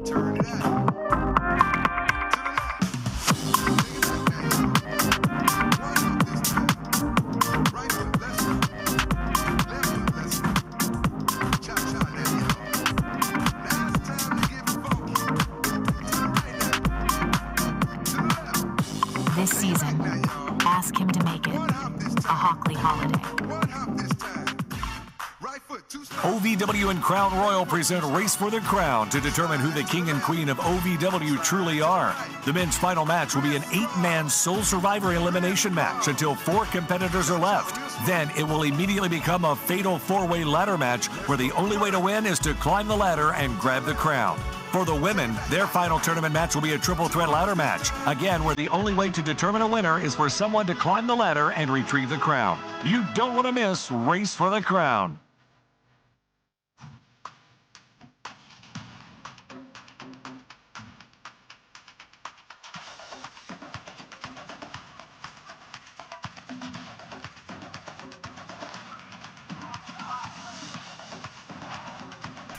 Turn it out. This season, ask him to make it a Hockley holiday. OVW and Crown Royal present Race for the Crown to determine who the king and queen of OVW truly are. The men's final match will be an 8-man sole survivor elimination match until 4 competitors are left. Then it will immediately become a fatal 4-way ladder match where the only way to win is to climb the ladder and grab the crown. For the women, their final tournament match will be a triple threat ladder match. Again, where the only way to determine a winner is for someone to climb the ladder and retrieve the crown. You don't want to miss Race for the Crown.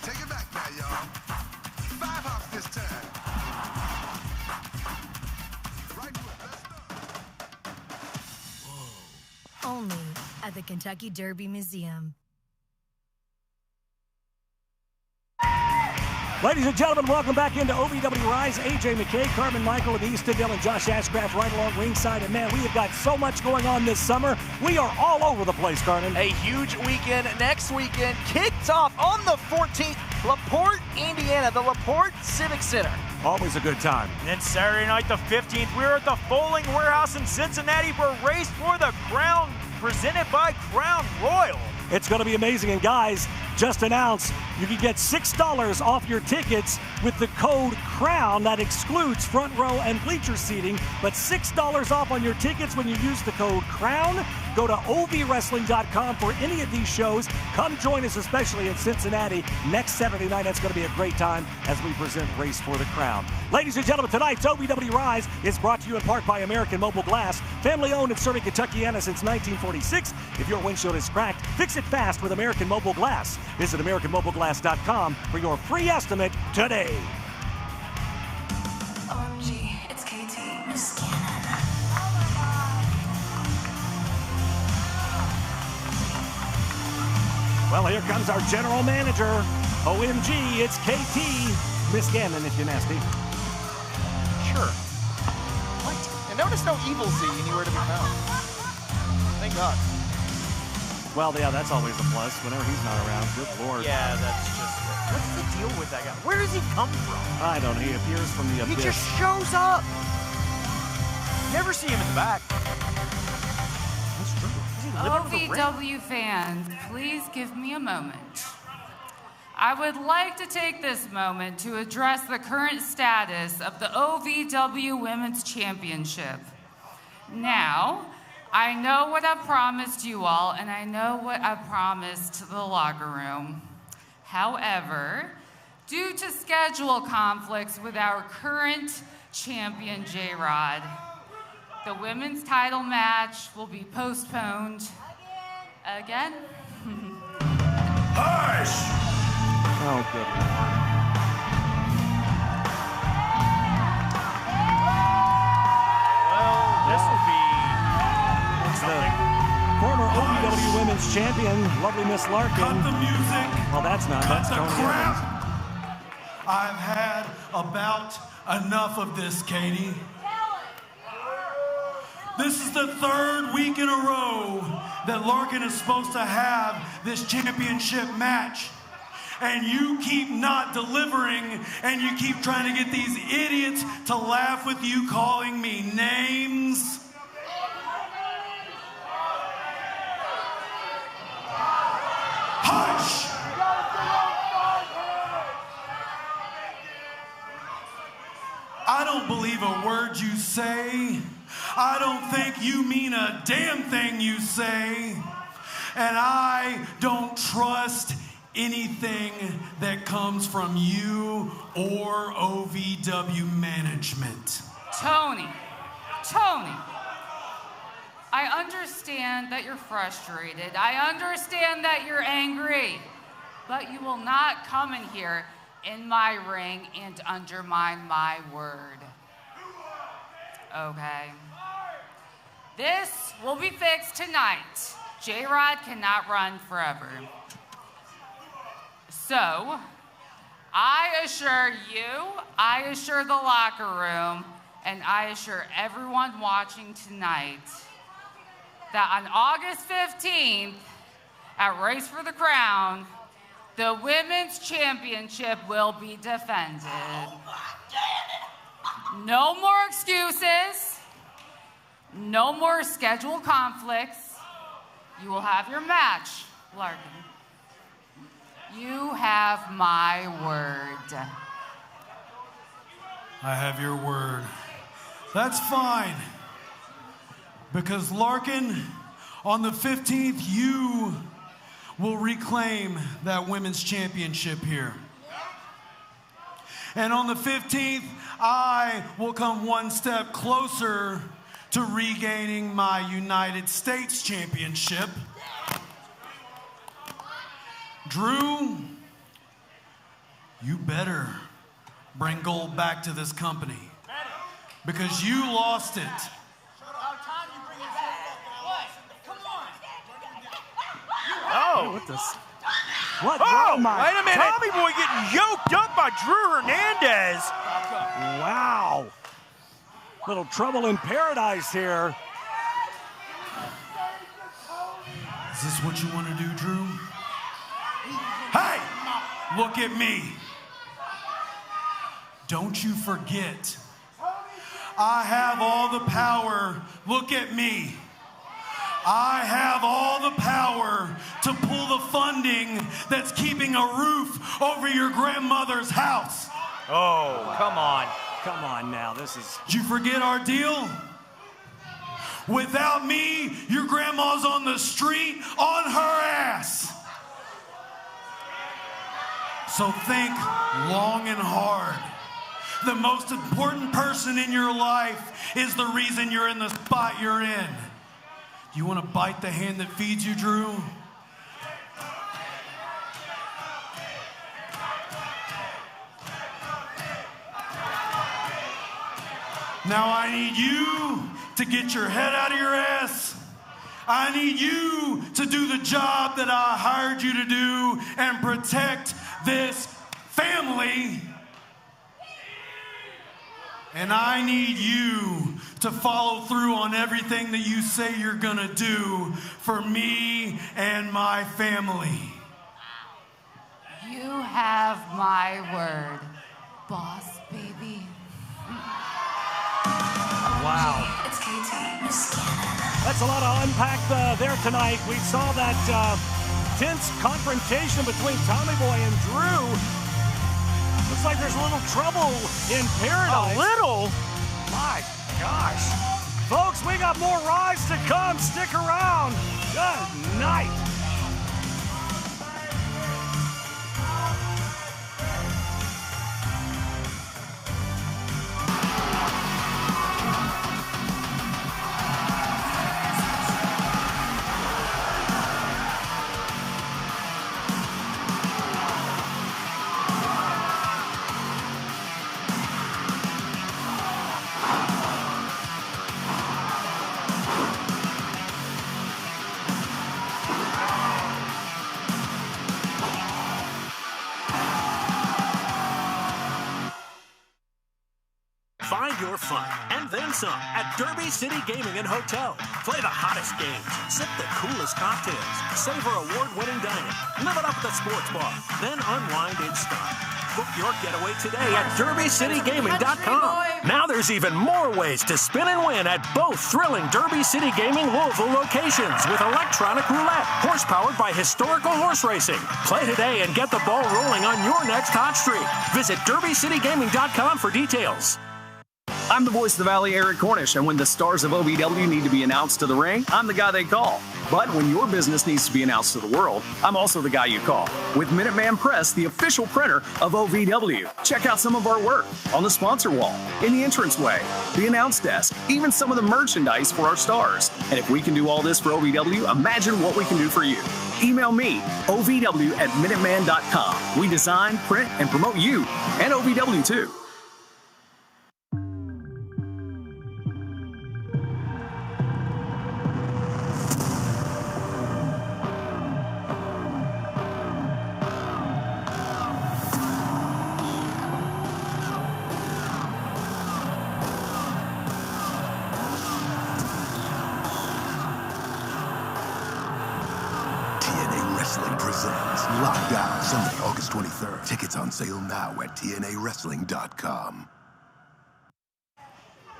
Take it back now, y'all. 5 hops this time. Right foot, let's go. Only at the Kentucky Derby Museum. Ladies and gentlemen, welcome back into OVW RISE. AJ McKay, Carmen Michael of East Dill, and Josh Ashcraft right along ringside. And man, we have got so much going on this summer. We are all over the place, Carmen. A huge weekend next weekend. Kicked off on the 14th, LaPorte, Indiana, the LaPorte Civic Center. Always a good time. And then Saturday night, the 15th, we're at the Foaling Warehouse in Cincinnati for Race for the Crown, presented by Crown Royal. It's going to be amazing. And guys, just announced, you can get $6 off your tickets with the code CROWN. That excludes front row and bleacher seating, but $6 off on your tickets when you use the code CROWN. Go to ovwrestling.com for any of these shows. Come join us, especially in Cincinnati next Saturday night. That's going to be a great time as we present Race for the Crown. Ladies and gentlemen, tonight's OVW RISE is brought to you in part by American Mobile Glass, family owned and serving Kentuckiana since 1946. If your windshield is cracked, fix it fast with American Mobile Glass. Visit AmericanMobileGlass.com for your free estimate today. OMG, it's KT, Miss Cannon. Well, here comes our general manager. OMG, it's KT. Miss Gannon, if you're nasty. Sure. What? And notice no Evil Z anywhere to be found. Thank God. Well, yeah, that's always a plus whenever he's not around. Good Lord. Yeah, that's just... What's the deal with that guy? Where does he come from? I don't know. He appears from the abyss. He just shows up. Never see him in the back. That's true. OVW fans, please give me a moment. I would like to take this moment to address the current status of the OVW Women's Championship. Now, I know what I promised you all, and I know what I promised the locker room. However, due to schedule conflicts with our current champion, J-Rod, the women's title match will be postponed again. Hush! Oh, good Lord. Well, this will be... It's the former OVW Women's Champion, lovely Miss Larkin. Cut the music. Well, that's not. That's Tony Evans. I've had about enough of this, Katie. This is the third week in a row that Larkin is supposed to have this championship match. And you keep not delivering, and you keep trying to get these idiots to laugh with you calling me names. Hush! I don't believe a word you say. I don't think you mean a damn thing you say. And I don't trust anything that comes from you or OVW management. Tony, I understand that you're frustrated. I understand that you're angry. But you will not come in here in my ring and undermine my word. Okay. This will be fixed tonight. J-Rod cannot run forever. So, I assure you, I assure the locker room, and I assure everyone watching tonight that on August 15th at Race for the Crown, the Women's Championship will be defended. No more excuses. No more schedule conflicts. You will have your match, Larkin. You have my word. I have your word. That's fine. Because Larkin, on the 15th, you will reclaim that women's championship here. And on the 15th, I will come one step closer to regaining my United States championship. Drew, you better bring gold back to this company because you lost it. Oh, what this? What? Oh, my wait a minute. Tommy Boy getting yoked up by Drew Hernandez. Wow. Little trouble in paradise here. Is this what you want to do, Drew? Hey, look at me. Don't you forget. I have all the power. Look at me. I have all the power to pull the funding that's keeping a roof over your grandmother's house. Oh, come on. Come on now, this is... Did you forget our deal? Without me, your grandma's on the street on her ass. So think long and hard. The most important person in your life is the reason you're in the spot you're in. You want to bite the hand that feeds you, Drew? Now I need you to get your head out of your ass. I need you to do the job that I hired you to do and protect this family. And I need you to follow through on everything that you say you're gonna do for me and my family. You have my word, boss baby. Wow. It's KT, Miss Cannon. That's a lot to unpack there tonight. We saw that tense confrontation between Tommy Boy and Drew. Looks like there's a little trouble in paradise. A little? My gosh. Folks, we got more Rise to come. Stick around. Good night. Find your fun and then some at Derby City Gaming and Hotel. Play the hottest games, sip the coolest cocktails, savor award-winning dining, live it up at the sports bar, then unwind in style. Book your getaway today at DerbyCityGaming.com. Now there's even more ways to spin and win at both thrilling Derby City Gaming Louisville locations with electronic roulette, horse-powered by historical horse racing. Play today and get the ball rolling on your next hot streak. Visit DerbyCityGaming.com for details. I'm the voice of the Valley, Eric Cornish, and when the stars of OVW need to be announced to the ring, I'm the guy they call. But when your business needs to be announced to the world, I'm also the guy you call. With Minuteman Press, the official printer of OVW. Check out some of our work on the sponsor wall, in the entranceway, the announce desk, even some of the merchandise for our stars. And if we can do all this for OVW, imagine what we can do for you. Email me, ovw@minuteman.com. We design, print, and promote you, and OVW too. Lockdown, Sunday, August 23rd. Tickets on sale now at TNAWrestling.com.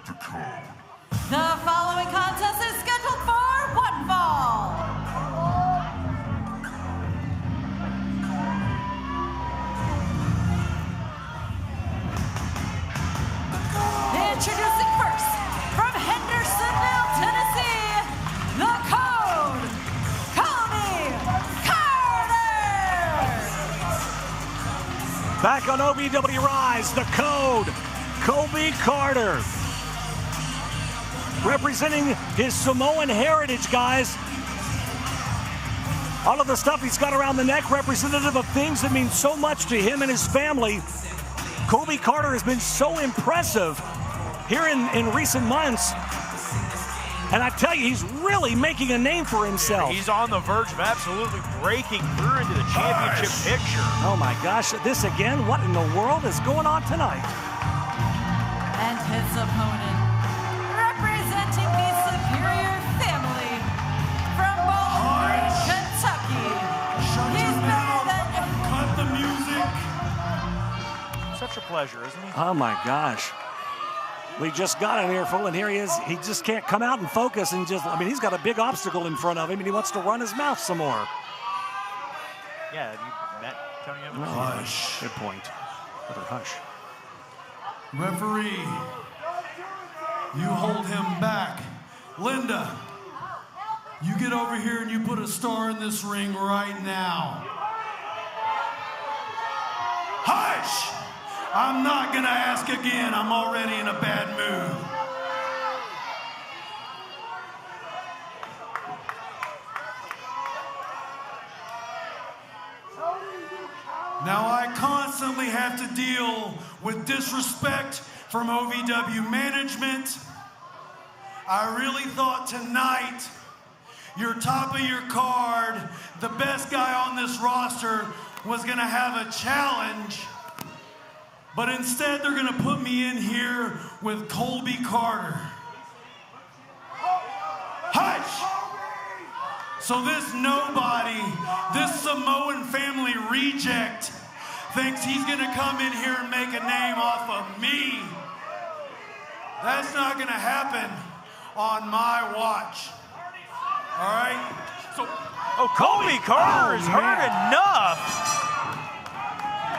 The following contest is scheduled for one fall. Introducing first, from Hendersonville, Tennessee, the Code, Kobe Carter. Back on OVW Rise, the Code, Kobe Carter. Representing his Samoan heritage, guys. All of the stuff he's got around the neck, representative of things that mean so much to him and his family. Kobe Carter has been so impressive here in recent months. And I tell you, he's really making a name for himself. He's on the verge of absolutely breaking through into the championship picture. Oh my gosh, this again? What in the world is going on tonight? And his opponent, representing the Superior family from Bowling Green, Kentucky. He's better than... Cut the music. Such a pleasure, isn't he? Oh my gosh. We just got an earful, and here he is. He just can't come out and focus and he's got a big obstacle in front of him, and he wants to run his mouth some more. Yeah, have you met Tony Evans? Hush. Good point. Another hush. Referee, you hold him back. Linda, you get over here and you put a star in this ring right now. Hush! I'm not gonna ask again. I'm already in a bad mood. Now I constantly have to deal with disrespect from OVW management. I really thought tonight, your top of your card, the best guy on this roster was gonna have a challenge. But instead, they're gonna put me in here with Colby Carter. Hush! So this nobody, this Samoan family reject, thinks he's gonna come in here and make a name off of me. That's not gonna happen on my watch. All right? So, Colby Carter has heard enough.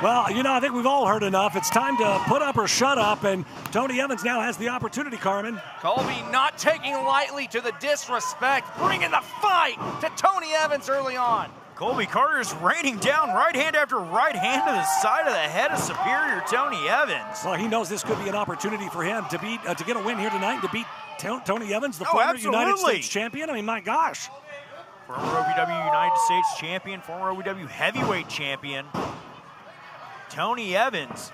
Well, I think we've all heard enough. It's time to put up or shut up, and Tony Evans now has the opportunity, Carmen. Colby not taking lightly to the disrespect, bringing the fight to Tony Evans early on. Colby Carter's raining down right hand after right hand to the side of the head of superior Tony Evans. Well, he knows this could be an opportunity for him to beat to get a win here tonight, to beat Tony Evans, the former United States champion. I mean, my gosh. Former OVW United States champion, former OVW heavyweight champion. Tony Evans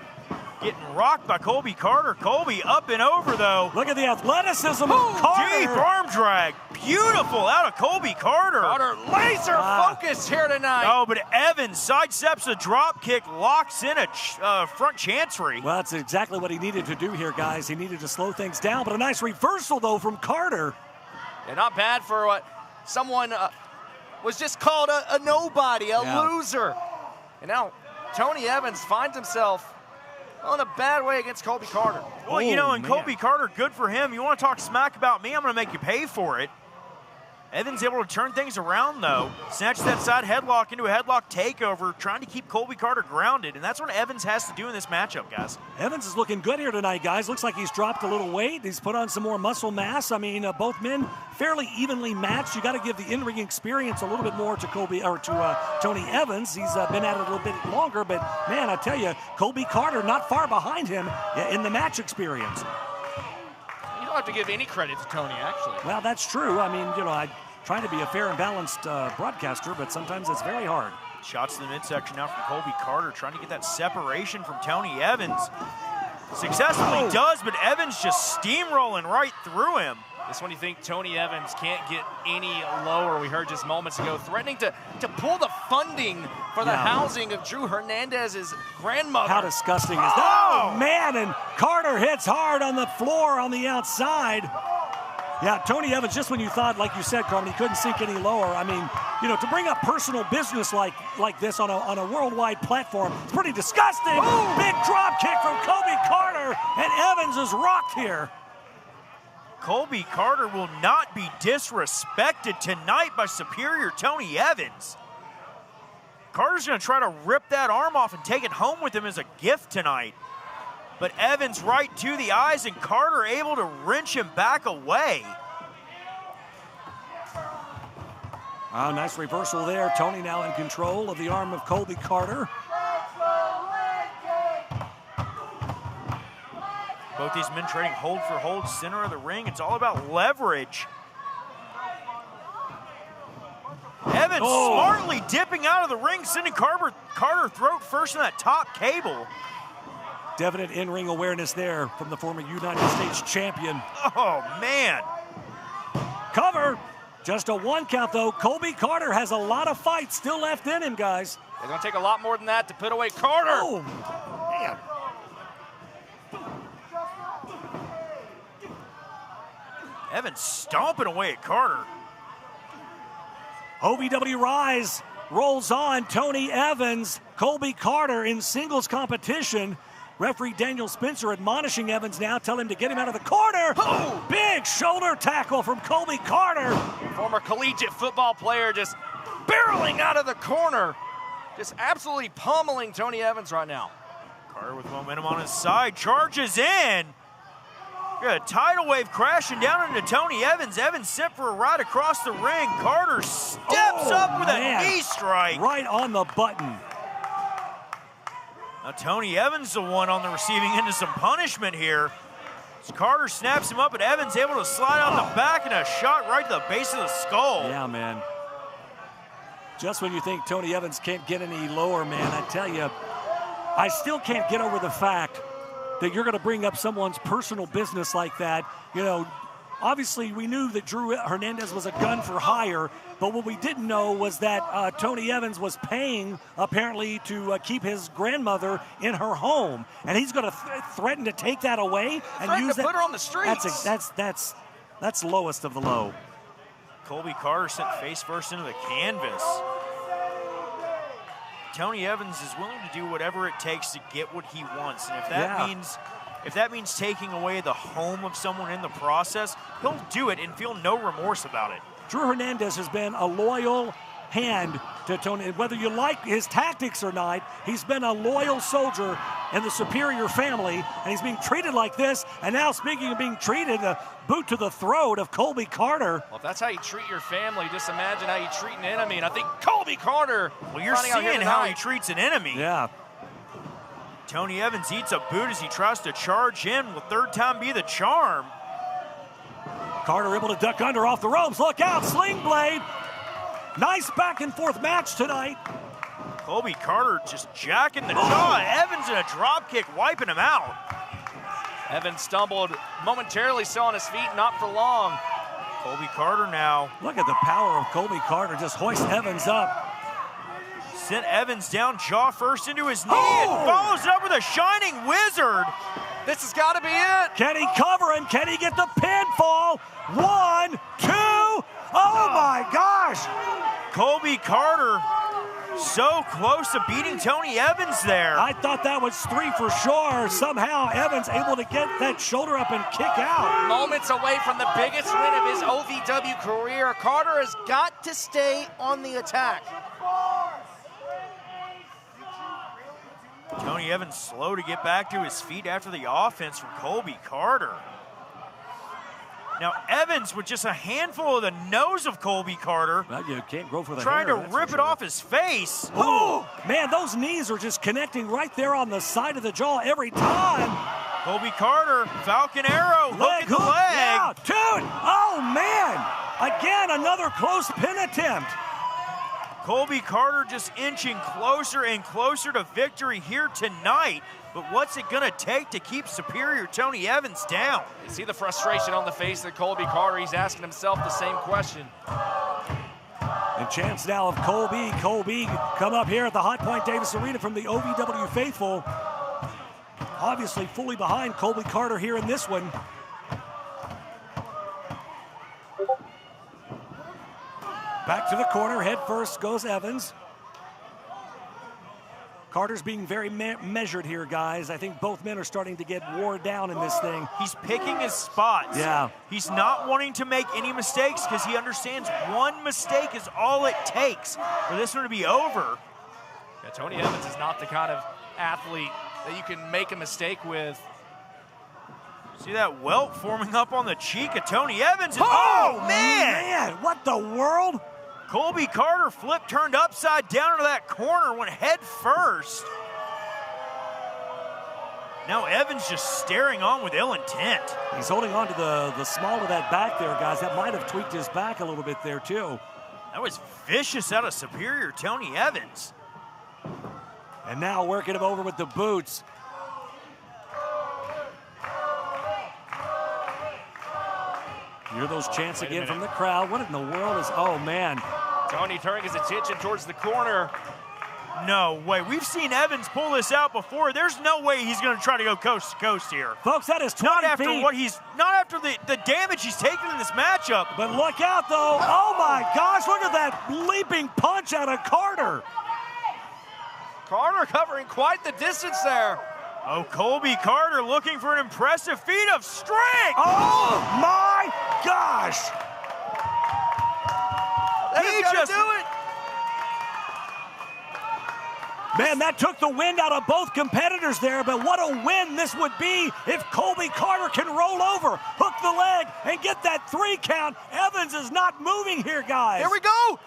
getting rocked by Colby Carter. Colby up and over, though. Look at the athleticism of Carter. Deep arm drag. Beautiful out of Colby Carter. Carter laser focused here tonight. Oh, but Evans sidesteps a drop kick, locks in a front chancery. Well, that's exactly what he needed to do here, guys. He needed to slow things down, but a nice reversal, though, from Carter. Yeah, not bad for what someone was just called a nobody, a loser. And now Tony Evans finds himself in a bad way against Colby Carter. Well, and Colby Carter, good for him. You want to talk smack about me, I'm going to make you pay for it. Evans able to turn things around, though. Snatches that side headlock into a headlock takeover, trying to keep Colby Carter grounded, and that's what Evans has to do in this matchup, guys. Evans is looking good here tonight, guys. Looks like he's dropped a little weight. He's put on some more muscle mass. I mean, both men fairly evenly matched. You got to give the in-ring experience a little bit more to Tony Evans. He's been at it a little bit longer, but man, I tell you, Colby Carter not far behind him in the match experience. You don't have to give any credit to Tony, actually. Well, that's true. I mean, I try to be a fair and balanced broadcaster, but sometimes it's very hard. Shots to the midsection now from Colby Carter, trying to get that separation from Tony Evans. Successfully does, but Evans just steamrolling right through him. This one you think Tony Evans can't get any lower. We heard just moments ago threatening to pull the funding for the housing of Drew Hernandez's grandmother. How disgusting is that? Oh, man, and Carter hits hard on the floor on the outside. Yeah, Tony Evans, just when you thought, like you said, Carmen, he couldn't sink any lower. I mean, to bring up personal business like this on a worldwide platform, it's pretty disgusting. Boom. Big drop kick from Colby Carter, and Evans is rocked here. Colby Carter will not be disrespected tonight by superior Tony Evans. Carter's going to try to rip that arm off and take it home with him as a gift tonight. But Evans right to the eyes, and Carter able to wrench him back away. Nice reversal there. Tony now in control of the arm of Colby Carter. Both these men trading hold for hold, center of the ring. It's all about leverage. Evans smartly dipping out of the ring, sending Carter throat first in that top cable. Definite in-ring awareness there from the former United States champion. Oh, man. Cover. Just a one count, though. Colby Carter has a lot of fight still left in him, guys. They're going to take a lot more than that to put away Carter. Oh, man. Evans stomping away at Carter. OVW RISE rolls on. Tony Evans, Colby Carter in singles competition. Referee Daniel Spencer admonishing Evans now, tell him to get him out of the corner. Oh, big shoulder tackle from Colby Carter. Former collegiate football player just barreling out of the corner. Just absolutely pummeling Tony Evans right now. Carter with momentum on his side, charges in. Got a tidal wave crashing down into Tony Evans. Evans sent for a ride across the ring. Carter steps up with a knee strike. Right on the button. Now Tony Evans the one on the receiving end of some punishment here. As Carter snaps him up, and Evans able to slide out the back and a shot right to the base of the skull. Yeah, man. Just when you think Tony Evans can't get any lower, man, I tell you, I still can't get over the fact that you're going to bring up someone's personal business like that. You know, obviously we knew that Drew Hernandez was a gun for hire, but what we didn't know was that Tony Evans was paying, apparently, to keep his grandmother in her home. And he's going to threaten to take that away and use to put her on the streets. That's lowest of the low. Colby Carter sent face first into the canvas. Tony Evans is willing to do whatever it takes to get what he wants, and if that means taking away the home of someone in the process, he'll do it and feel no remorse about it. Drew Hernandez has been a loyal hand to Tony. Whether you like his tactics or not, he's been a loyal soldier in the Superior family, and he's being treated like this. And now, speaking of being treated, a boot to the throat of Colby Carter. Well, if that's how you treat your family, just imagine how you treat an enemy. And I think Colby Carter. Well, you're seeing how he treats an enemy. Yeah. Tony Evans eats a boot as he tries to charge in. Will third time be the charm? Carter able to duck under off the ropes. Look out, sling blade. Nice back and forth match tonight. Colby Carter just jacking the jaw. Evans in a drop kick, wiping him out. Evans stumbled momentarily, still on his feet, not for long. Colby Carter now. Look at the power of Colby Carter, just hoist Evans up. Sent Evans down jaw first into his knee and follows it up with a shining wizard. This has got to be it. Can he cover and can he get the pinfall? 1, 2. Oh my gosh. Colby Carter so close to beating Tony Evans there. I thought that was 3 for sure. Somehow Evans able to get that shoulder up and kick out. Moments away from the biggest win of his OVW career. Carter has got to stay on the attack. Tony Evans slow to get back to his feet after the offense from Colby Carter. Now Evans with just a handful of the nose of Colby Carter. Well, you can't go for the trying hair, to rip it off his face. Oh, man, those knees are just connecting right there on the side of the jaw every time. Colby Carter, Falcon Arrow, hook in the leg. Yeah, dude, oh man. Again, another close pin attempt. Colby Carter just inching closer and closer to victory here tonight. But what's it going to take to keep Superior Tony Evans down? You see the frustration on the face of Colby Carter. He's asking himself the same question. And chance now of Colby. Colby come up here at the Hotpoint Davis Arena from the OVW faithful. Obviously fully behind Colby Carter here in this one. Back to the corner, head first goes Evans. Carter's being very measured here, guys. I think both men are starting to get wore down in this thing. He's picking his spots. Yeah. He's not wanting to make any mistakes because he understands one mistake is all it takes for this one to be over. Yeah, Tony Evans is not the kind of athlete that you can make a mistake with. See that welt forming up on the cheek of Tony Evans? Oh, man! What the world? Colby Carter flipped, turned upside down into that corner, went head first. Now Evans just staring on with ill intent. He's holding on to the small of that back there, guys. That might have tweaked his back a little bit there, too. That was vicious out of Superior Tony Evans. And now working him over with the boots. Hear those chants again from the crowd. What in the world is, oh man. Tony turning his attention towards the corner. No way. We've seen Evans pull this out before. There's no way he's going to try to go coast to coast here. Folks, that is 20 feet. Not after the damage he's taken in this matchup. But look out though. Oh my gosh, look at that leaping punch out of Carter. Carter covering quite the distance there. Oh, Colby Carter looking for an impressive feat of strength. Oh my gosh! He just do it. Man, that took the wind out of both competitors there, but what a win this would be if Colby Carter can roll over, hook the leg, and get that 3 count. Evans is not moving here, guys. Here we go!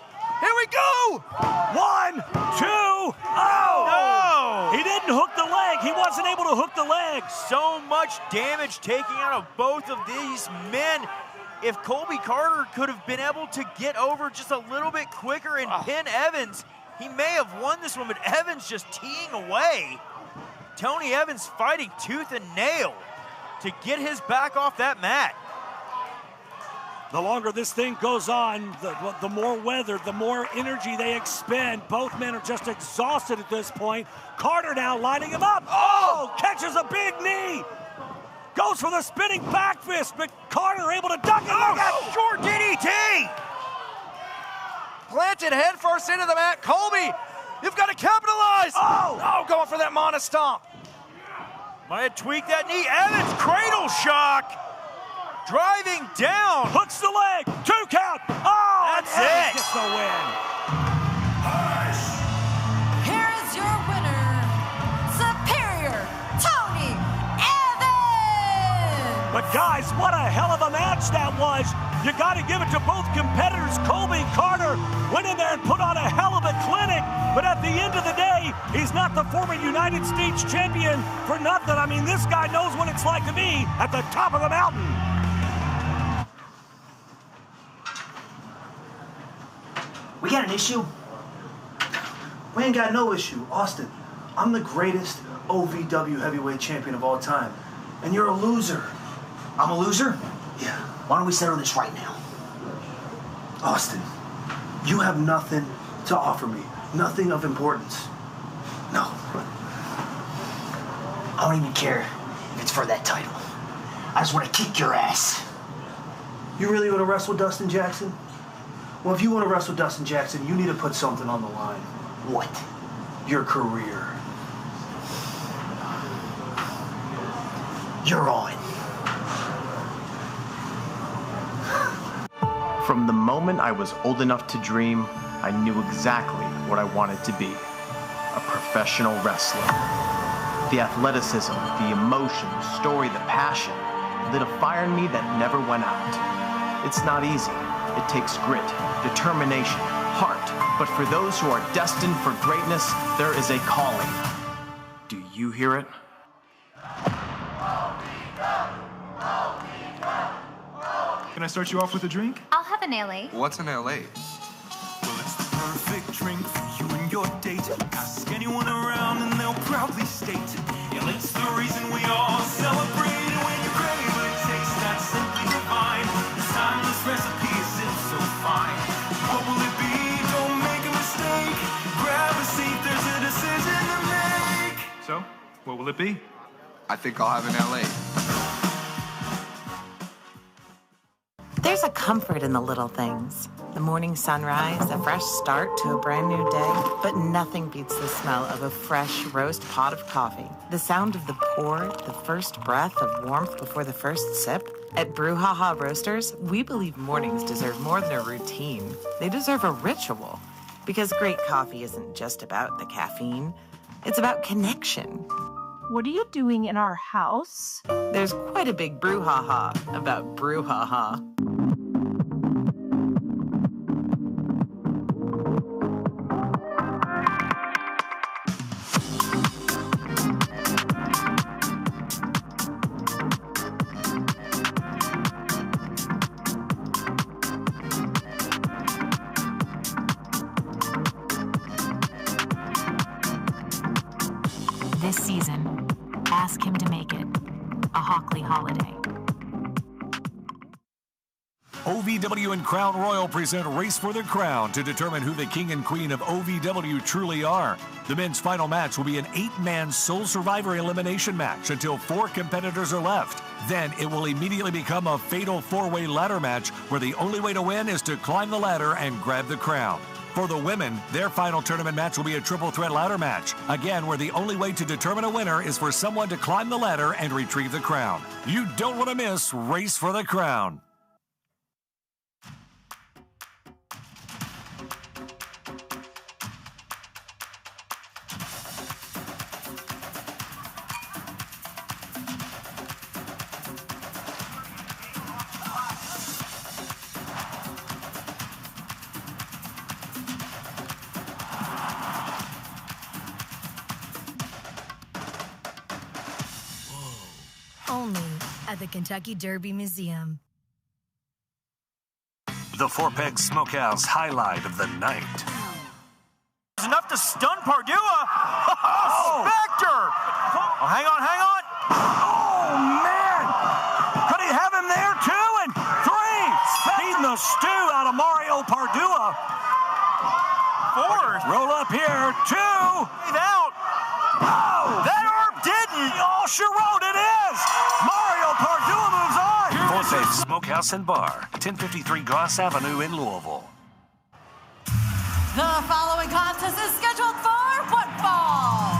Here we go! 1, 2, oh! No! He didn't hook the leg. He wasn't able to hook the leg. So much damage taking out of both of these men. If Colby Carter could have been able to get over just a little bit quicker and pin Evans, he may have won this one, but Evans just teeing away. Tony Evans fighting tooth and nail to get his back off that mat. The longer this thing goes on, the more weathered, the more energy they expend. Both men are just exhausted at this point. Carter now lining him up. Oh, catches a big knee. Goes for the spinning back fist, but Carter able to duck it. Oh, short DDT. Planted head first into the mat. Colby, you've got to capitalize. Oh, going for that Mana Stomp. Might have tweaked that knee. Evans, cradle shock. Driving down. Hooks the leg. 2 count. Oh, that's it. Gets the win. Here is your winner, Superior Tony Evans. But guys, what a hell of a match that was. You got to give it to both competitors. Colby Carter went in there and put on a hell of a clinic. But at the end of the day, he's not the former United States champion for nothing. I mean, this guy knows what it's like to be at the top of the mountain. We got an issue? We ain't got no issue. Austin, I'm the greatest OVW heavyweight champion of all time. And you're a loser. I'm a loser? Yeah. Why don't we settle this right now? Austin, you have nothing to offer me. Nothing of importance. No. I don't even care if it's for that title. I just want to kick your ass. You really want to wrestle Dustin Jackson? Well, if you want to wrestle Dustin Jackson, you need to put something on the line. What? Your career. You're on. From the moment I was old enough to dream, I knew exactly what I wanted to be. A professional wrestler. The athleticism, the emotion, the story, the passion lit a fire in me that never went out. It's not easy. It takes grit, determination, heart. But for those who are destined for greatness, there is a calling. Do you hear it? Can I start you off with a drink? I'll have an LA. What's an LA? Well, it's the perfect drink for you and your date. Ask anyone around and they'll proudly state, yeah, it's the reason we all celebrate. And when you crave a taste that's simply divine, this timeless recipe is so fine. What will it be? Don't make a mistake. Grab a seat, there's a decision to make. So, what will it be? I think I'll have an LA. There's a comfort in the little things. The morning sunrise, a fresh start to a brand new day. But nothing beats the smell of a fresh roast pot of coffee. The sound of the pour, the first breath of warmth before the first sip. At Brouhaha Roasters, we believe mornings deserve more than a routine. They deserve a ritual. Because great coffee isn't just about the caffeine. It's about connection. What are you doing in our house? There's quite a big brouhaha about Brouhaha. This season, ask him to make it a Hockley holiday. OVW and Crown Royal present Race for the Crown to determine who the king and queen of OVW truly are. The men's final match will be an 8-man sole survivor elimination match until 4 competitors are left. Then it will immediately become a fatal 4-way ladder match where the only way to win is to climb the ladder and grab the crown. For the women, their final tournament match will be a triple threat ladder match. Again, where the only way to determine a winner is for someone to climb the ladder and retrieve the crown. You don't want to miss Race for the Crown. Only at the Kentucky Derby Museum. The Four Pegs Smokehouse highlight of the night. It's enough to stun Pardua. Spectre! Oh, hang on. Oh, man! Could he have him there, 2 and 3? Feeding the stew out of Mario Pardua. 4. Roll up here, 2. Breathe out. Oh! That arm didn't. Oh, sure wrote it is. Mario Pardua moves on. Four Pegs Smokehouse and Bar, 1053 Goss Avenue in Louisville. The following contest is scheduled for one fall.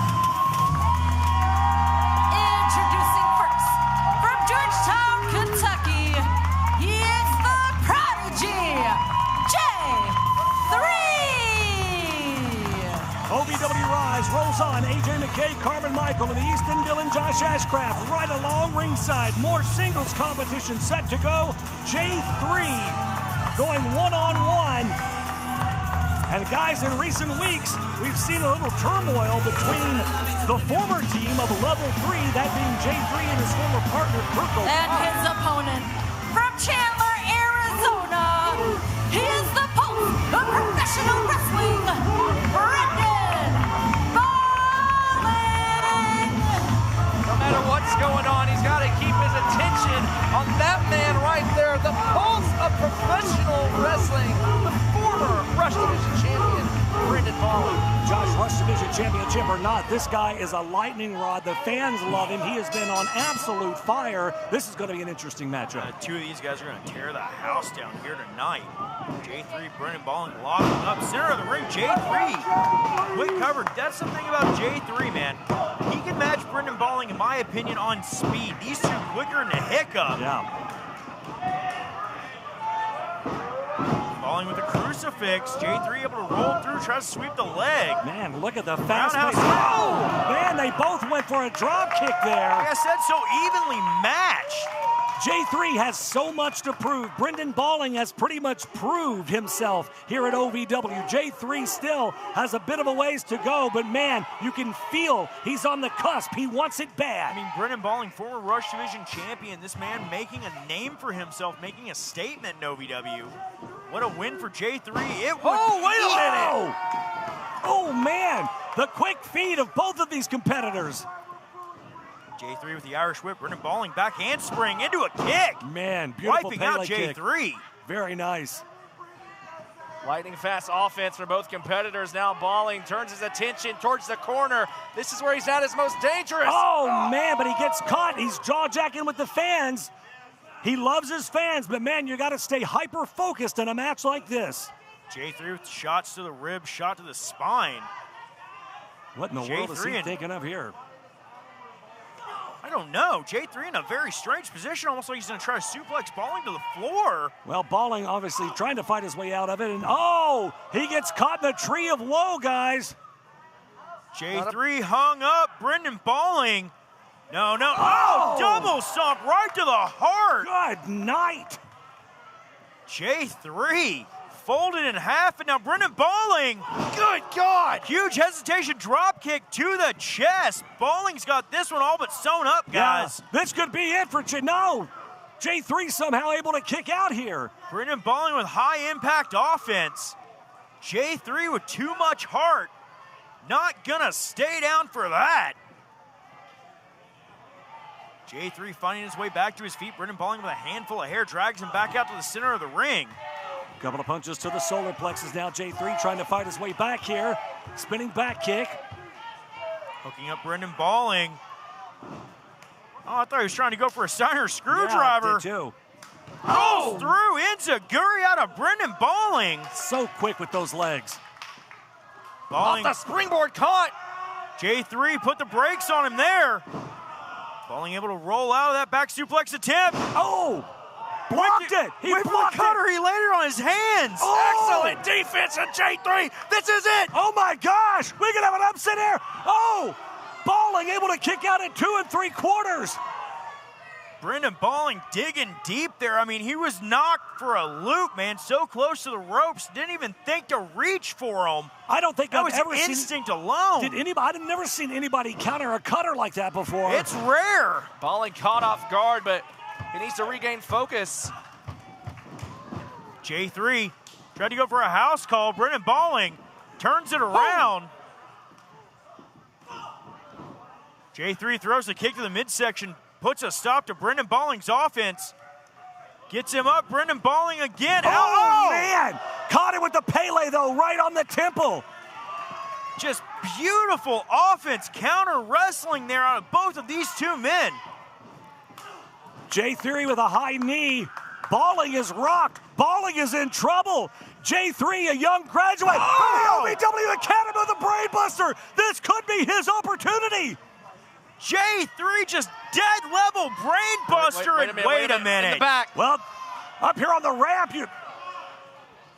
Introducing first, from Georgetown, Kentucky, he is the Prodigy, J3. OVW RISE rolls on. AJ McKay, Carmen Michael in the Easton, Dylan, Josh Ashcraft right along ringside. More singles competition set to go. J3 going one-on-one. And guys, in recent weeks, we've seen a little turmoil between the former team of Level 3, that being J3 and his former partner, Kirk O'Connor. And his opponent, from Chandler, Arizona, he is the Pulse of Professional Wrestling, Brendan Balling. No matter what's going on, he's got to keep his attention on that man right there, the Pulse of Professional Wrestling, the former Rush Division champion, Brendan Balling. Josh, Rush Division championship or not, this guy is a lightning rod. The fans love him. He has been on absolute fire. This is going to be an interesting matchup. 2 of these guys are going to tear the house down here tonight. J3, Brendan Balling locking up. Center of the ring, J3. Quick cover. That's the thing about J3, man. He can match Brendan Balling, in my opinion, on speed. These two quicker than a hiccup. Yeah. Balling with a crucifix. J3 able to roll through, try to sweep the leg. Man, look at the fast pace. Roundhouse. Oh, man, they both went for a drop kick there. Like I said, so evenly matched. J3 has so much to prove. Brendan Balling has pretty much proved himself here at OVW. J3 still has a bit of a ways to go, but man, you can feel he's on the cusp. He wants it bad. I mean, Brendan Balling, former Rush Division champion, this man making a name for himself, making a statement in OVW. What a win for J3. It would wait a minute. Oh, man, the quick feed of both of these competitors. J3 with the Irish whip, Brendan Balling back handspring into a kick. Man, beautiful wiping out Pele J3. Kick. Very nice. Lightning fast offense for both competitors. Now Balling turns his attention towards the corner. This is where he's at his most dangerous. Oh, man, but he gets caught. He's jaw-jacking with the fans. He loves his fans, but man, you got to stay hyper-focused in a match like this. J3 with shots to the ribs, shot to the spine. What in the world is he thinking of here? I don't know. J3 in a very strange position, almost like he's going to try to suplex Balling to the floor. Well, Balling obviously trying to fight his way out of it, and oh, he gets caught in the tree of woe, guys. J3 hung up. Brendan Balling. No. Oh, double stomp right to the heart. Good night. J3 folded in half, and now Brendan Balling. Good God. Huge hesitation drop kick to the chest. Balling's got this one all but sewn up, guys. Yeah, this could be it for no. J3 somehow able to kick out here. Brendan Balling with high impact offense. J3 with too much heart. Not gonna stay down for that. J3 finding his way back to his feet. Brendan Balling with a handful of hair drags him back out to the center of the ring. Couple of punches to the solar plexus now. J3 trying to fight his way back here. Spinning back kick. Hooking up Brendan Balling. Oh, I thought he was trying to go for a Steiner screwdriver. Yeah, I did too. Goes through into Guri out of Brendan Balling. So quick with those legs. Balling. Off the springboard caught. J3 put the brakes on him there. Balling able to roll out of that back suplex attempt. Oh! Blocked it! He blocked the cutter. He landed on his hands. Oh! Excellent defense on J3. This is it. Oh my gosh! We can have an upset here. Oh! Balling able to kick out at 2 3/4. Brendan Balling digging deep there. I mean, he was knocked for a loop, man. So close to the ropes. Didn't even think to reach for him. I don't think that I've was ever instinct alone. I've never seen anybody counter a cutter like that before. It's rare. Balling caught off guard, but he needs to regain focus. J3 tried to go for a house call. Brendan Balling turns it around. J3 throws a kick to the midsection, puts a stop to Brendan Balling's offense. Gets him up, Brendan Balling again. Oh, man! Caught him with the Pele, though, right on the temple. Just beautiful offense, counter wrestling there out of both of these two men. J3 with a high knee. Balling is rocked. Balling is in trouble. J3, a young graduate from the OVW Academy with a brainbuster. This could be his opportunity. J3 just dead level brainbuster. Wait a minute. In the back. Well, up here on the ramp,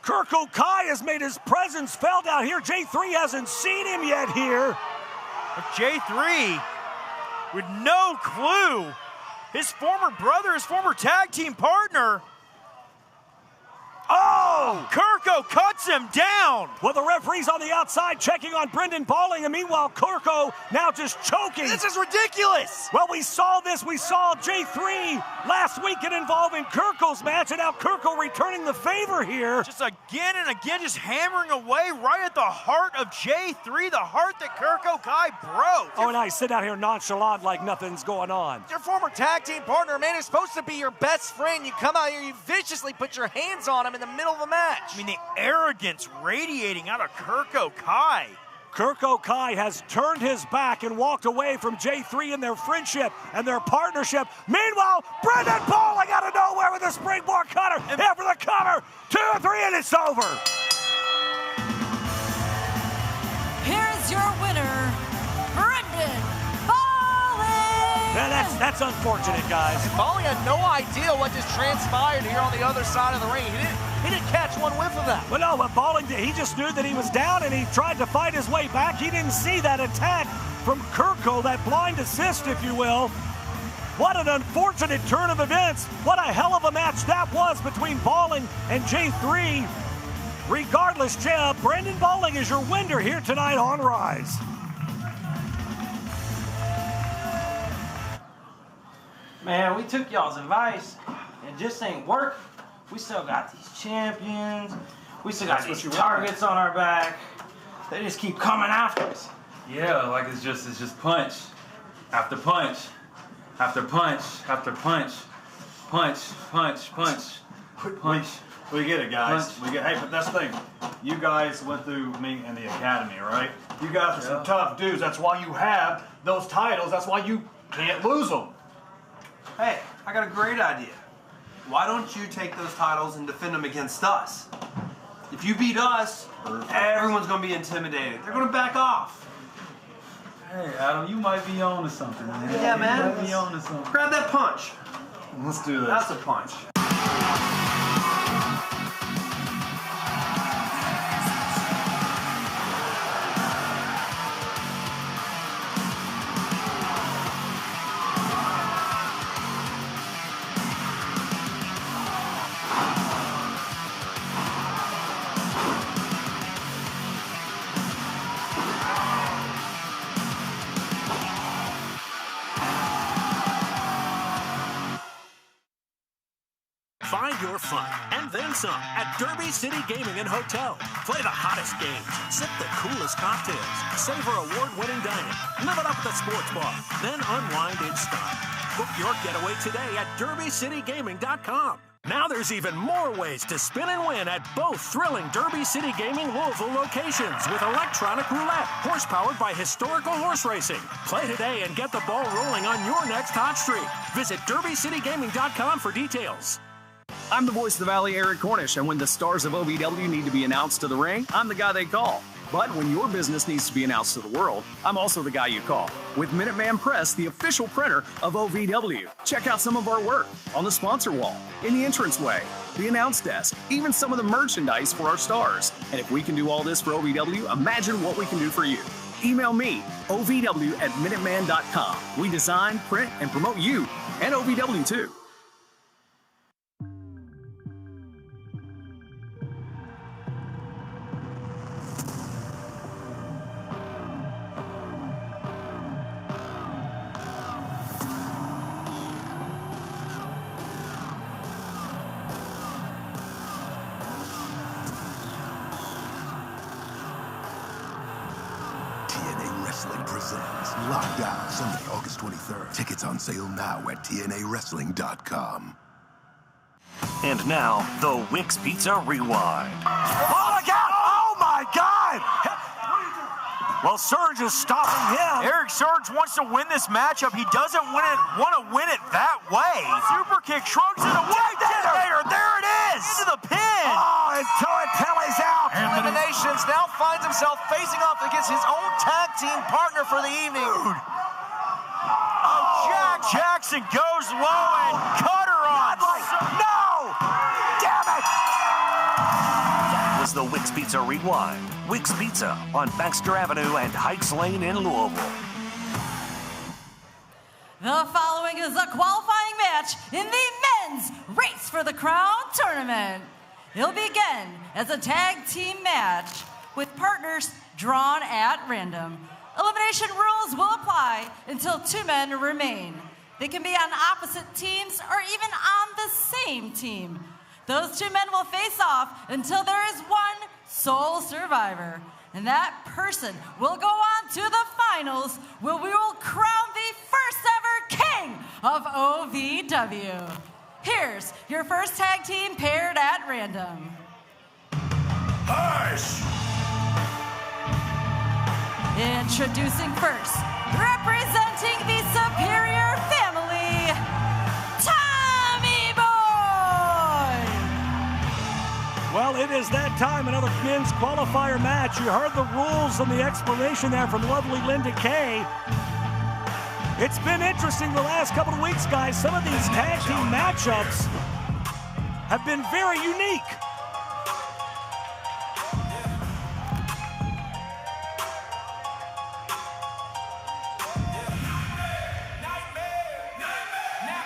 Kirk Okai has made his presence felt out here. J3 hasn't seen him yet here. But J3 with no clue. His former brother, his former tag team partner. Oh! Kirko cuts him down. Well, the referee's on the outside checking on Brendan Balling, and meanwhile, Kirko now just choking. This is ridiculous. Well, we saw this. We saw J3 last weekend involving Kirko's match, and now Kirko returning the favor here. Just again and again, just hammering away right at the heart of J3, the heart that Kirko Kai broke. Oh, and I sit out here nonchalant like nothing's going on. Your former tag team partner, man, is supposed to be your best friend. You come out here, you viciously put your hands on him in the middle of the match. I mean, the arrogance radiating out of Kirko Kai. Kirko Kai has turned his back and walked away from J3 and their friendship and their partnership. Meanwhile, Brendan Balling out of nowhere with a springboard cutter. After the cover, 2 3, and it's over. Here's your winner, Brendan Balling. Yeah, that's unfortunate, guys. Balling had no idea what just transpired here on the other side of the ring. He didn't catch one whiff of that. Well, no, what Balling did, he just knew that he was down and he tried to fight his way back. He didn't see that attack from Kirko, that blind assist, if you will. What an unfortunate turn of events. What a hell of a match that was between Balling and J3. Regardless, Brendan Balling is your winner here tonight on Rise. Man, we took y'all's advice. It just ain't working. We still got these champions. We still got these targets on our back. They just keep coming after us. Yeah, like it's just punch after punch after punch after punch. Punch, punch, punch, punch. We get it, guys. Punch. Hey, but that's the thing. You guys went through me in the academy, right? You guys are some tough dudes. That's why you have those titles. That's why you can't lose them. Hey, I got a great idea. Why don't you take those titles and defend them against us? If you beat us, everyone's going to be intimidated. They're going to back off. Hey, Adam, you might be on to something, man. Yeah, man. You might be on to something. Grab that punch. Let's do this. That's a punch. Find your fun and then some at Derby City Gaming and Hotel. Play the hottest games, sip the coolest cocktails, savor award-winning dining, live it up at the sports bar, then unwind in style. Book your getaway today at DerbyCityGaming.com. Now there's even more ways to spin and win at both thrilling Derby City Gaming Louisville locations with electronic roulette, horse-powered by historical horse racing. Play today and get the ball rolling on your next hot streak. Visit DerbyCityGaming.com for details. I'm the voice of the Valley, Eric Cornish, and when the stars of OVW need to be announced to the ring, I'm the guy they call. But when your business needs to be announced to the world, I'm also the guy you call. With Minuteman Press, the official printer of OVW. Check out some of our work on the sponsor wall, in the entranceway, the announce desk, even some of the merchandise for our stars. And if we can do all this for OVW, imagine what we can do for you. Email me, ovw@minuteman.com. We design, print, and promote you, and OVW too. Lockdown, Sunday, August 23rd. Tickets on sale now at TNAWrestling.com. And now, the Wix Pizza Rewind. Oh my God! Oh my God! Well, Surge is stopping him. Eric Surge wants to win this matchup. He doesn't want to win it that way. Super kick, shrugs it away. Detonator, there it is. Into the pin. Oh, and Tortelli's out. Eliminations now finds himself facing off against his own tag team partner for the evening. Oh, Jack Jackson goes low and cutter on. No! Damn it! Was the Wix Pizza Rewind. Wix Pizza on Baxter Avenue and Heights Lane in Louisville. The following is a qualifying match in the men's Race for the Crown tournament. It'll begin as a tag team match with partners drawn at random. Elimination rules will apply until 2 men remain. They can be on opposite teams or even on the same team. Those 2 men will face off until there is one sole survivor. And that person will go on to the finals where we will crown the first ever king of OVW. Here's your first tag team paired at random. Hush! Introducing first, representing the Superior Family, Tommy Boy! Well, it is that time, another men's qualifier match. You heard the rules and the explanation there from lovely Linda Kay. It's been interesting the last couple of weeks, guys. Some of these tag team matchups have been very unique.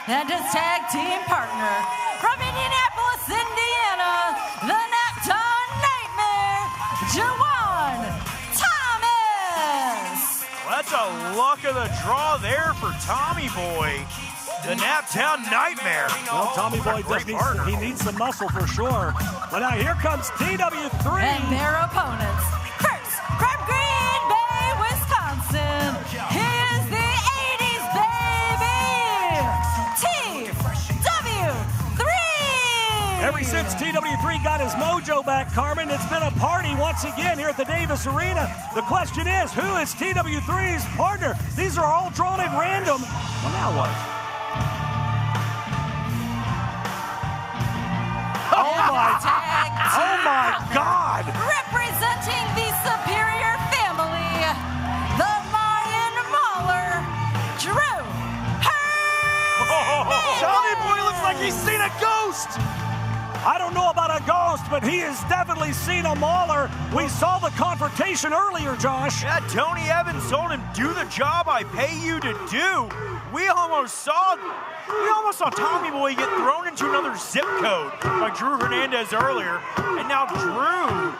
And his tag team partner from Indianapolis, Indiana, the Naptown Nightmare, Juwan Thomas. Well, that's a luck of the draw there for Tommy Boy, the Naptown Nightmare. Well, Tommy Boy needs some muscle for sure. But now here comes TW3. And their opponents. First, from Green Bay, Wisconsin, he is the 80s baby, TW3. Ever since TW3 got his mojo back, Carmen, it's been a party once again here at the Davis Arena. The question is, who is TW3's partner? These are all drawn at random. Well, now what? Oh my God! Representing the Superior Family, the Mayan Mauler, Drew Hernandez. Tommy Boy looks like he's seen a ghost! I don't know about a ghost, but he has definitely seen a mauler. We saw the confrontation earlier, Josh. Yeah, Tony Evans told him, do the job I pay you to do. We almost saw Tommy Boy get thrown into another zip code by Drew Hernandez earlier, and now Drew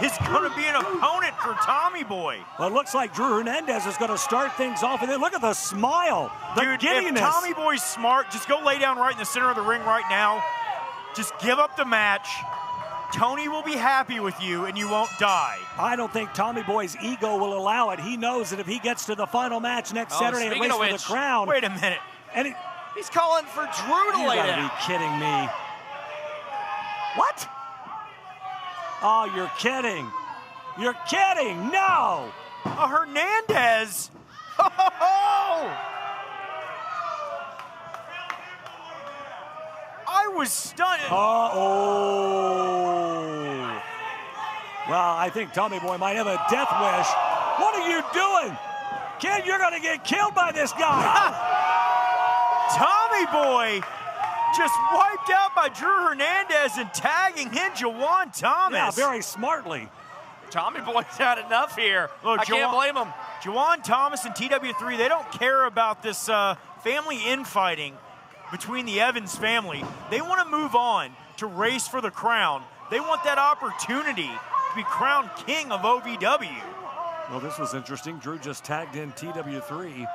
is going to be an opponent for Tommy Boy. Well, it looks like Drew Hernandez is going to start things off, and then look at the smile, the giddiness. If Tommy Boy's smart, just go lay down right in the center of the ring right now. Just give up the match. Tony will be happy with you, and you won't die. I don't think Tommy Boy's ego will allow it. He knows that if he gets to the final match next Saturday at Race for the Crown. Wait a minute. And he's calling for Drew to lay down. You gotta be kidding me. What? Oh, you're kidding. You're kidding. No. Hernandez. Oh! I was stunned. Uh-oh. Well, I think Tommy Boy might have a death wish. What are you doing? Kid, you're going to get killed by this guy. Tommy Boy just wiped out by Drew Hernandez and tagging in Juwan Thomas. Yeah, very smartly. Tommy Boy's had enough here. Look, I can't blame him. Juwan Thomas and TW3, they don't care about this family infighting between the Evans family. They want to move on to race for the crown. They want that opportunity to be crowned king of OVW. Well, this was interesting. Drew just tagged in TW3.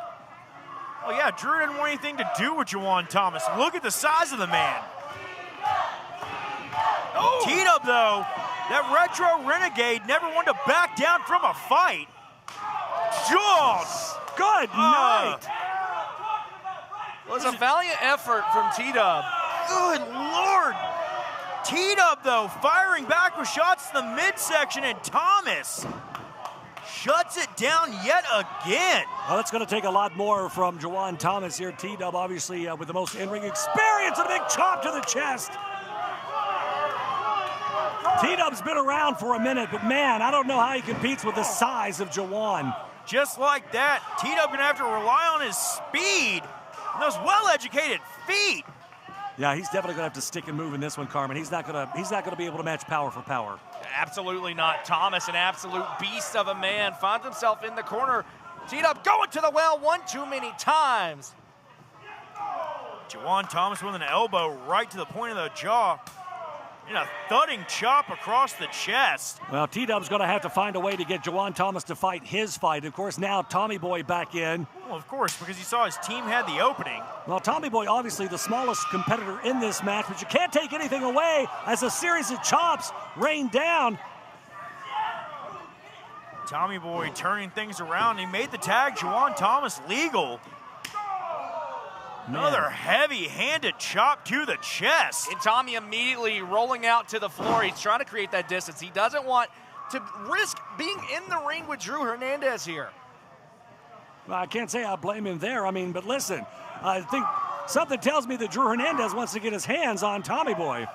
Oh, yeah, Drew didn't want anything to do with Juwan Thomas. Look at the size of the man. Oh. T-Dub, though, that retro renegade never wanted to back down from a fight. Jaws! Good night! It was a valiant effort from T-Dub. Good Lord! T-Dub, though, firing back with shots in the midsection, and Thomas shuts it down yet again. Well, it's going to take a lot more from Juwan Thomas here. T-Dub, obviously, with the most in-ring experience, and a big chop to the chest. T-Dub's been around for a minute, but man, I don't know how he competes with the size of Juwan. Just like that, T-Dub going to have to rely on his speed and those well-educated feet. Yeah, he's definitely going to have to stick and move in this one, Carmen. He's not going to be able to match power for power. Absolutely not. Thomas, an absolute beast of a man, finds himself in the corner. T-Dub going to the well one too many times. Juwan Thomas with an elbow right to the point of the jaw. And a thudding chop across the chest. Well, T-Dub's going to have to find a way to get Juwan Thomas to fight his fight. Of course, now Tommy Boy back in. Well, of course, because he saw his team had the opening. Well, Tommy Boy, obviously the smallest competitor in this match, but you can't take anything away as a series of chops rain down. Tommy Boy turning things around. He made the tag, Juwan Thomas, legal. Another heavy-handed chop to the chest. And Tommy immediately rolling out to the floor. He's trying to create that distance. He doesn't want to risk being in the ring with Drew Hernandez here. Well, I can't say I blame him there. I mean, but listen, I think something tells me that Drew Hernandez wants to get his hands on Tommy Boy.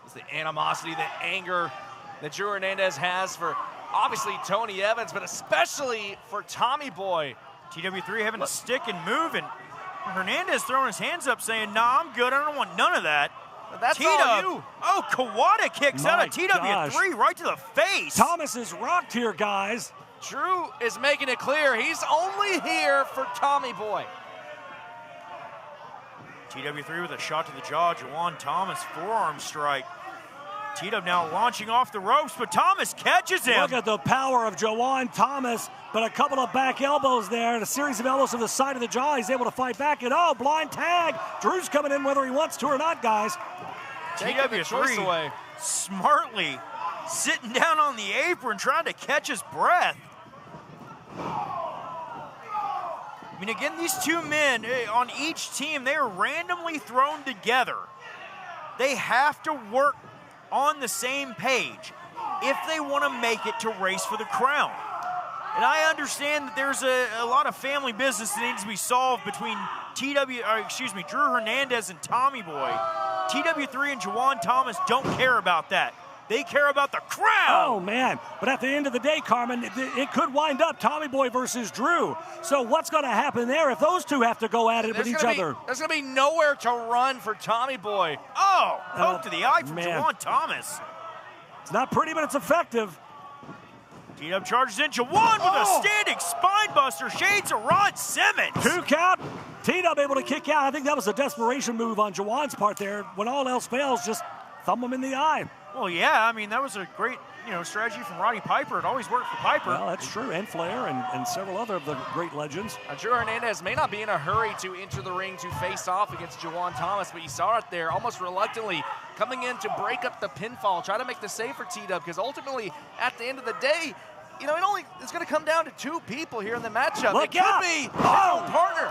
It's the animosity, the anger that Drew Hernandez has for, obviously, Tony Evans, but especially for Tommy Boy. TW3 having to stick and move, and Hernandez throwing his hands up saying, nah, I'm good. I don't want none of that. But that's T-Dub. all you. Oh, Kawada kicks out of TW3 right to the face. Thomas is rocked here, guys. Drew is making it clear he's only here for Tommy Boy. TW3 with a shot to the jaw. Juwan Thomas forearm strike. T-Dub now launching off the ropes, but Thomas catches him. Look at the power of Juwan Thomas, but a couple of back elbows there and a series of elbows to the side of the jaw. He's able to fight back, and oh, blind tag. Drew's coming in whether he wants to or not, guys. TW3 smartly sitting down on the apron trying to catch his breath. I mean, again, these two men on each team, they are randomly thrown together. They have to work on the same page if they want to make it to race for the crown. And I understand that there's a lot of family business that needs to be solved between Drew Hernandez and Tommy Boy. TW3 and Juwan Thomas don't care about that. They care about the crown. Oh, man. But at the end of the day, Carmen, it could wind up Tommy Boy versus Drew. So what's going to happen there if those two have to go at it with each other? There's going to be nowhere to run for Tommy Boy. Oh, poke to the eye from Juwan Thomas. It's not pretty, but it's effective. T-Dub charges in. Juwan with a standing spine buster. Shades of Rod Simmons. 2 count. T-Dub able to kick out. I think that was a desperation move on Juwan's part there. When all else fails, just thumb him in the eye. Well, yeah, I mean, that was a great, strategy from Roddy Piper. It always worked for Piper. Well, that's true, and Flair and several other of the great legends. Drew Hernandez may not be in a hurry to enter the ring to face off against Juwan Thomas, but you saw it there almost reluctantly coming in to break up the pinfall, try to make the save for T-Dub, because ultimately, at the end of the day, it's going to come down to 2 people here in the matchup. Look it could out. be his own partner.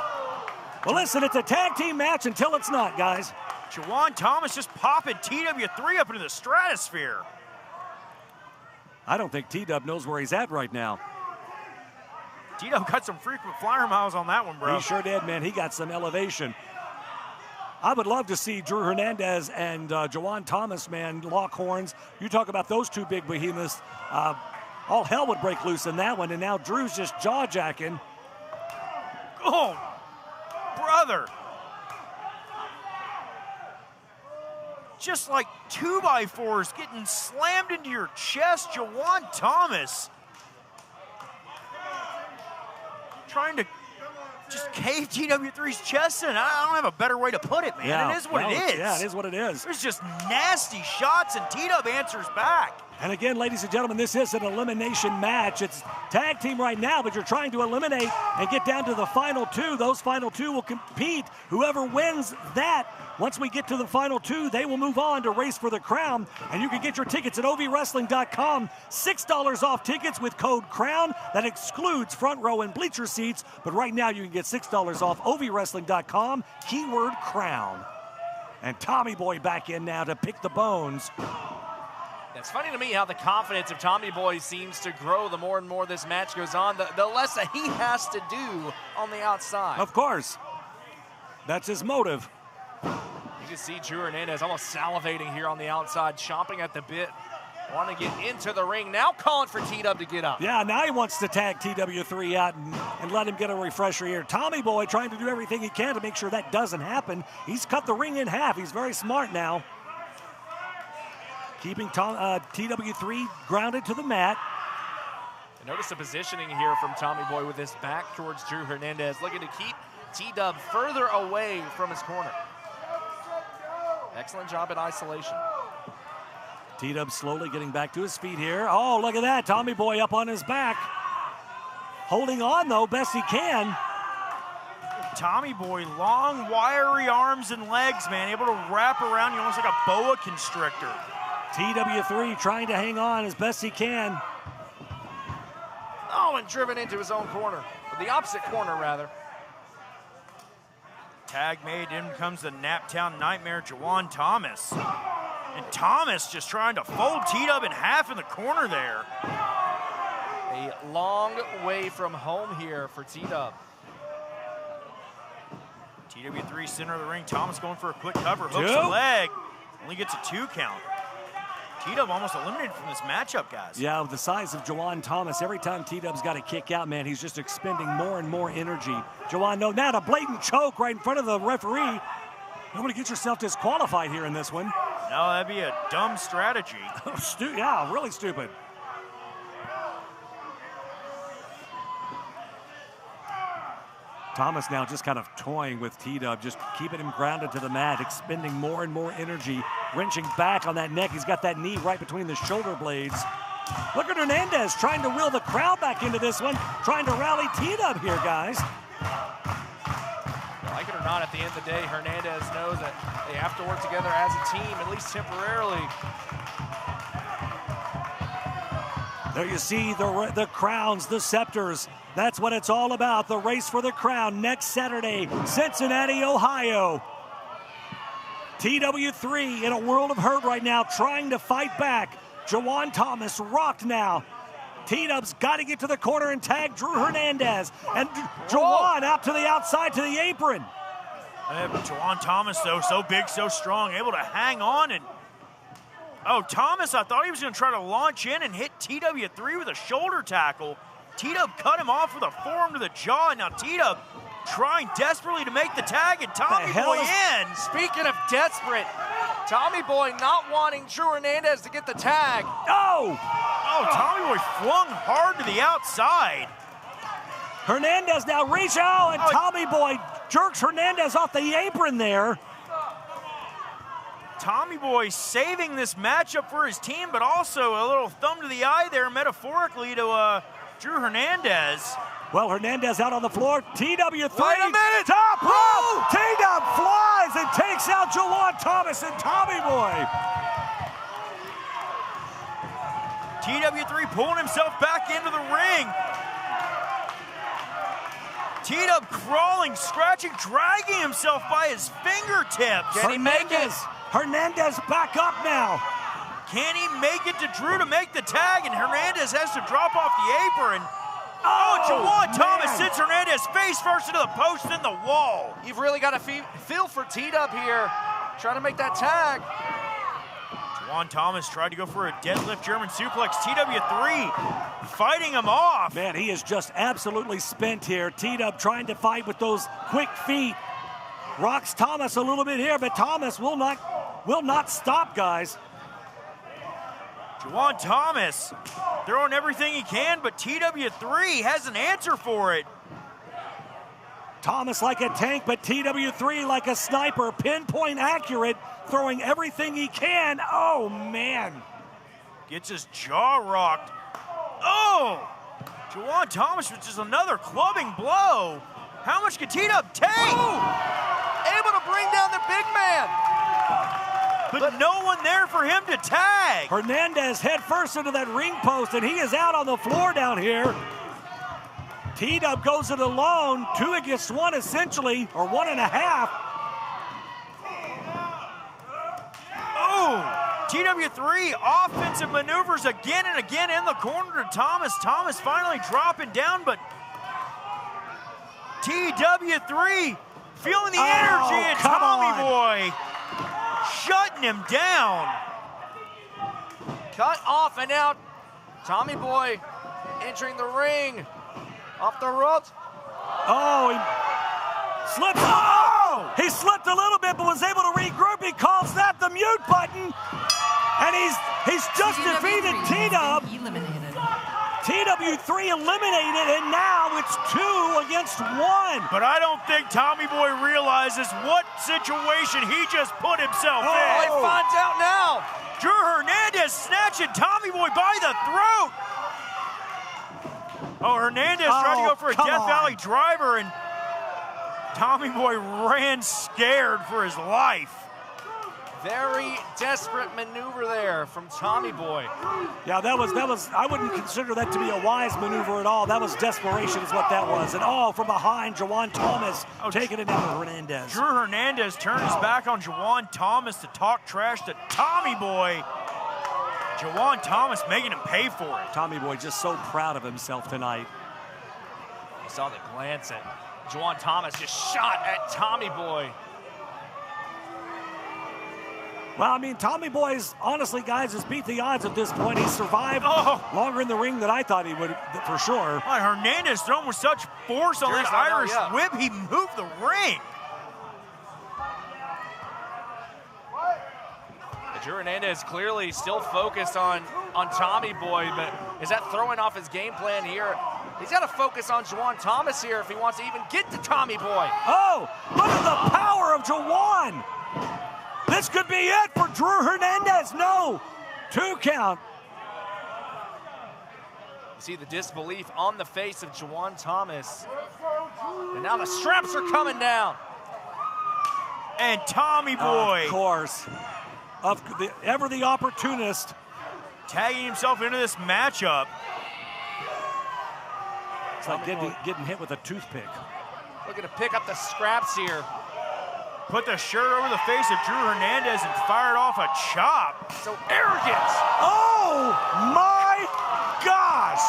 Well, listen, it's a tag team match until it's not, guys. Juwan Thomas just popping TW3 up into the stratosphere. I don't think T-Dub knows where he's at right now. T-Dub got some frequent flyer miles on that one, bro. He sure did, man. He got some elevation. I would love to see Drew Hernandez and Jawan Thomas, man, lock horns. You talk about those two big behemoths. All hell would break loose in that one, and now Drew's just jaw-jacking. Oh, brother. Just like 2x4s getting slammed into your chest, Jawan Thomas. Trying to just cave TW3's chest in. I don't have a better way to put it, man. Yeah, it is what it is. Yeah, it is what it is. There's just nasty shots, and T-Dub answers back. And again, ladies and gentlemen, this is an elimination match. It's tag team right now, but you're trying to eliminate and get down to the final two. Those final two will compete. Whoever wins that, once we get to the final two, they will move on to Race for the Crown. And you can get your tickets at ovwrestling.com. $6 off tickets with code CROWN. That excludes front row and bleacher seats. But right now, you can get $6 off ovwrestling.com, keyword CROWN. And Tommy Boy back in now to pick the bones. It's funny to me how the confidence of Tommy Boy seems to grow the more and more this match goes on, the less that he has to do on the outside. Of course. That's his motive. You can see Drew Hernandez almost salivating here on the outside, chomping at the bit, wanting to get into the ring. Now calling for T-Dub to get up. Yeah, now he wants to tag TW3 out and let him get a refresher here. Tommy Boy trying to do everything he can to make sure that doesn't happen. He's cut the ring in half. He's very smart now. Keeping TW3 grounded to the mat. And notice the positioning here from Tommy Boy with his back towards Drew Hernandez, looking to keep T-Dub further away from his corner. Excellent job at isolation. T-Dub slowly getting back to his feet here. Oh, look at that. Tommy Boy up on his back. Holding on, though, best he can. Tommy Boy, long, wiry arms and legs, man, able to wrap around you almost like a boa constrictor. TW3 trying to hang on as best he can. Oh, and driven into his own corner. Or the opposite corner, rather. Tag made, in comes the Naptown Nightmare, Jawan Thomas. And Thomas just trying to fold T-Dub in half in the corner there. A long way from home here for T-Dub. TW3 center of the ring, Thomas going for a quick cover, hooks the leg. Only gets a 2 count. T-Dub almost eliminated from this matchup, guys. Yeah, with the size of Jawan Thomas, every time T-Dub's got a kick out, man, he's just expending more and more energy. Jawan, no, now a blatant choke right in front of the referee. Nobody get yourself disqualified here in this one. No, that'd be a dumb strategy. Yeah, really stupid. Thomas now just kind of toying with T-Dub, just keeping him grounded to the mat, expending more and more energy, wrenching back on that neck. He's got that knee right between the shoulder blades. Look at Hernandez trying to will the crowd back into this one, trying to rally T-Dub here, guys. Like it or not, at the end of the day, Hernandez knows that they have to work together as a team, at least temporarily. There you see the crowns, the scepters. That's what it's all about, the race for the crown next Saturday, Cincinnati, Ohio. TW3 in a world of hurt right now, trying to fight back. Jawan Thomas rocked now. T-Dub's got to get to the corner and tag Drew Hernandez. And Jawan out to the outside to the apron. Yeah, but Jawan Thomas, though, so big, so strong, able to hang on. And oh, Thomas, I thought he was going to try to launch in and hit TW3 with a shoulder tackle. T-Dub cut him off with a forearm to the jaw. Now T-Dub trying desperately to make the tag, and Tommy Boy in. Speaking of desperate, Tommy Boy not wanting Drew Hernandez to get the tag. Oh! Oh, Tommy Boy flung hard to the outside. Hernandez now reach out, and Tommy Boy jerks Hernandez off the apron there. Tommy Boy saving this matchup for his team, but also a little thumb to the eye there metaphorically to Drew Hernandez. Well, Hernandez out on the floor. TW3. Wait a minute. Top rope. T-Dub flies and takes out Jawan Thomas and Tommy Boy. TW3 pulling himself back into the ring. T-Dub crawling, scratching, dragging himself by his fingertips. Can he make it? Hernandez back up now. Can he make it to Drew to make the tag? And Hernandez has to drop off the apron. Oh, Juwan Thomas sends Hernandez face first into the post and the wall. You've really got to feel for T-Dub here, trying to make that tag. Juwan Thomas tried to go for a deadlift German suplex. TW3 fighting him off. Man, he is just absolutely spent here. T-Dub trying to fight with those quick feet. Rocks Thomas a little bit here, but Thomas will not stop, guys. Juwan Thomas throwing everything he can, but TW3 has an answer for it. Thomas like a tank, but TW3 like a sniper, pinpoint accurate, throwing everything he can. Oh, man. Gets his jaw rocked. Oh! Juwan Thomas with just another clubbing blow. How much can T-Dub take? Oh! Able to bring down the big man. But no one there for him to tag. Hernandez head first into that ring post, and he is out on the floor down here. T-Dub goes it alone, 2 against 1 essentially, or 1.5. Oh, TW3 offensive maneuvers again and again in the corner to Thomas. Thomas finally dropping down, but TW3 feeling the energy, and Tommy Boy shutting him down. Cut off, and now Tommy Boy entering the ring. Off the ropes. Oh, he slipped. Oh! He slipped a little bit, but was able to regroup. He calls that the mute button. And he's just defeated T-Dub. TW3 eliminated, and now it's 2 against 1. But I don't think Tommy Boy realizes what situation he just put himself in. He finds out now. Drew Hernandez snatching Tommy Boy by the throat. Oh, Hernandez tried to go for a Death Valley driver, and Tommy Boy ran scared for his life. Very desperate maneuver there from Tommy Boy. Yeah, that was, I wouldn't consider that to be a wise maneuver at all. That was desperation is what that was. And from behind, Juwan Thomas taking it down to Hernandez. Drew Hernandez turned his back on Juwan Thomas to talk trash to Tommy Boy. Juwan Thomas making him pay for it. Tommy Boy just so proud of himself tonight. You saw the glance at Juwan Thomas, just shot at Tommy Boy. Well, I mean, Tommy Boy's, honestly, guys, has beat the odds at this point. He's survived longer in the ring than I thought he would, for sure. Hernandez thrown with such force on this Irish whip, he moved the ring. Drew Hernandez clearly still focused on Tommy Boy, but is that throwing off his game plan here? He's got to focus on Juwan Thomas here if he wants to even get to Tommy Boy. Oh, look at the power of Juwan. This could be it for Drew Hernandez. No, 2 count. You see the disbelief on the face of Juwan Thomas. And now the straps are coming down. And Tommy Boy. Of course. Ever the opportunist. Tagging himself into this matchup. It's like getting hit with a toothpick. Looking to pick up the scraps here. Put the shirt over the face of Drew Hernandez and fired off a chop. So arrogant. Oh my gosh.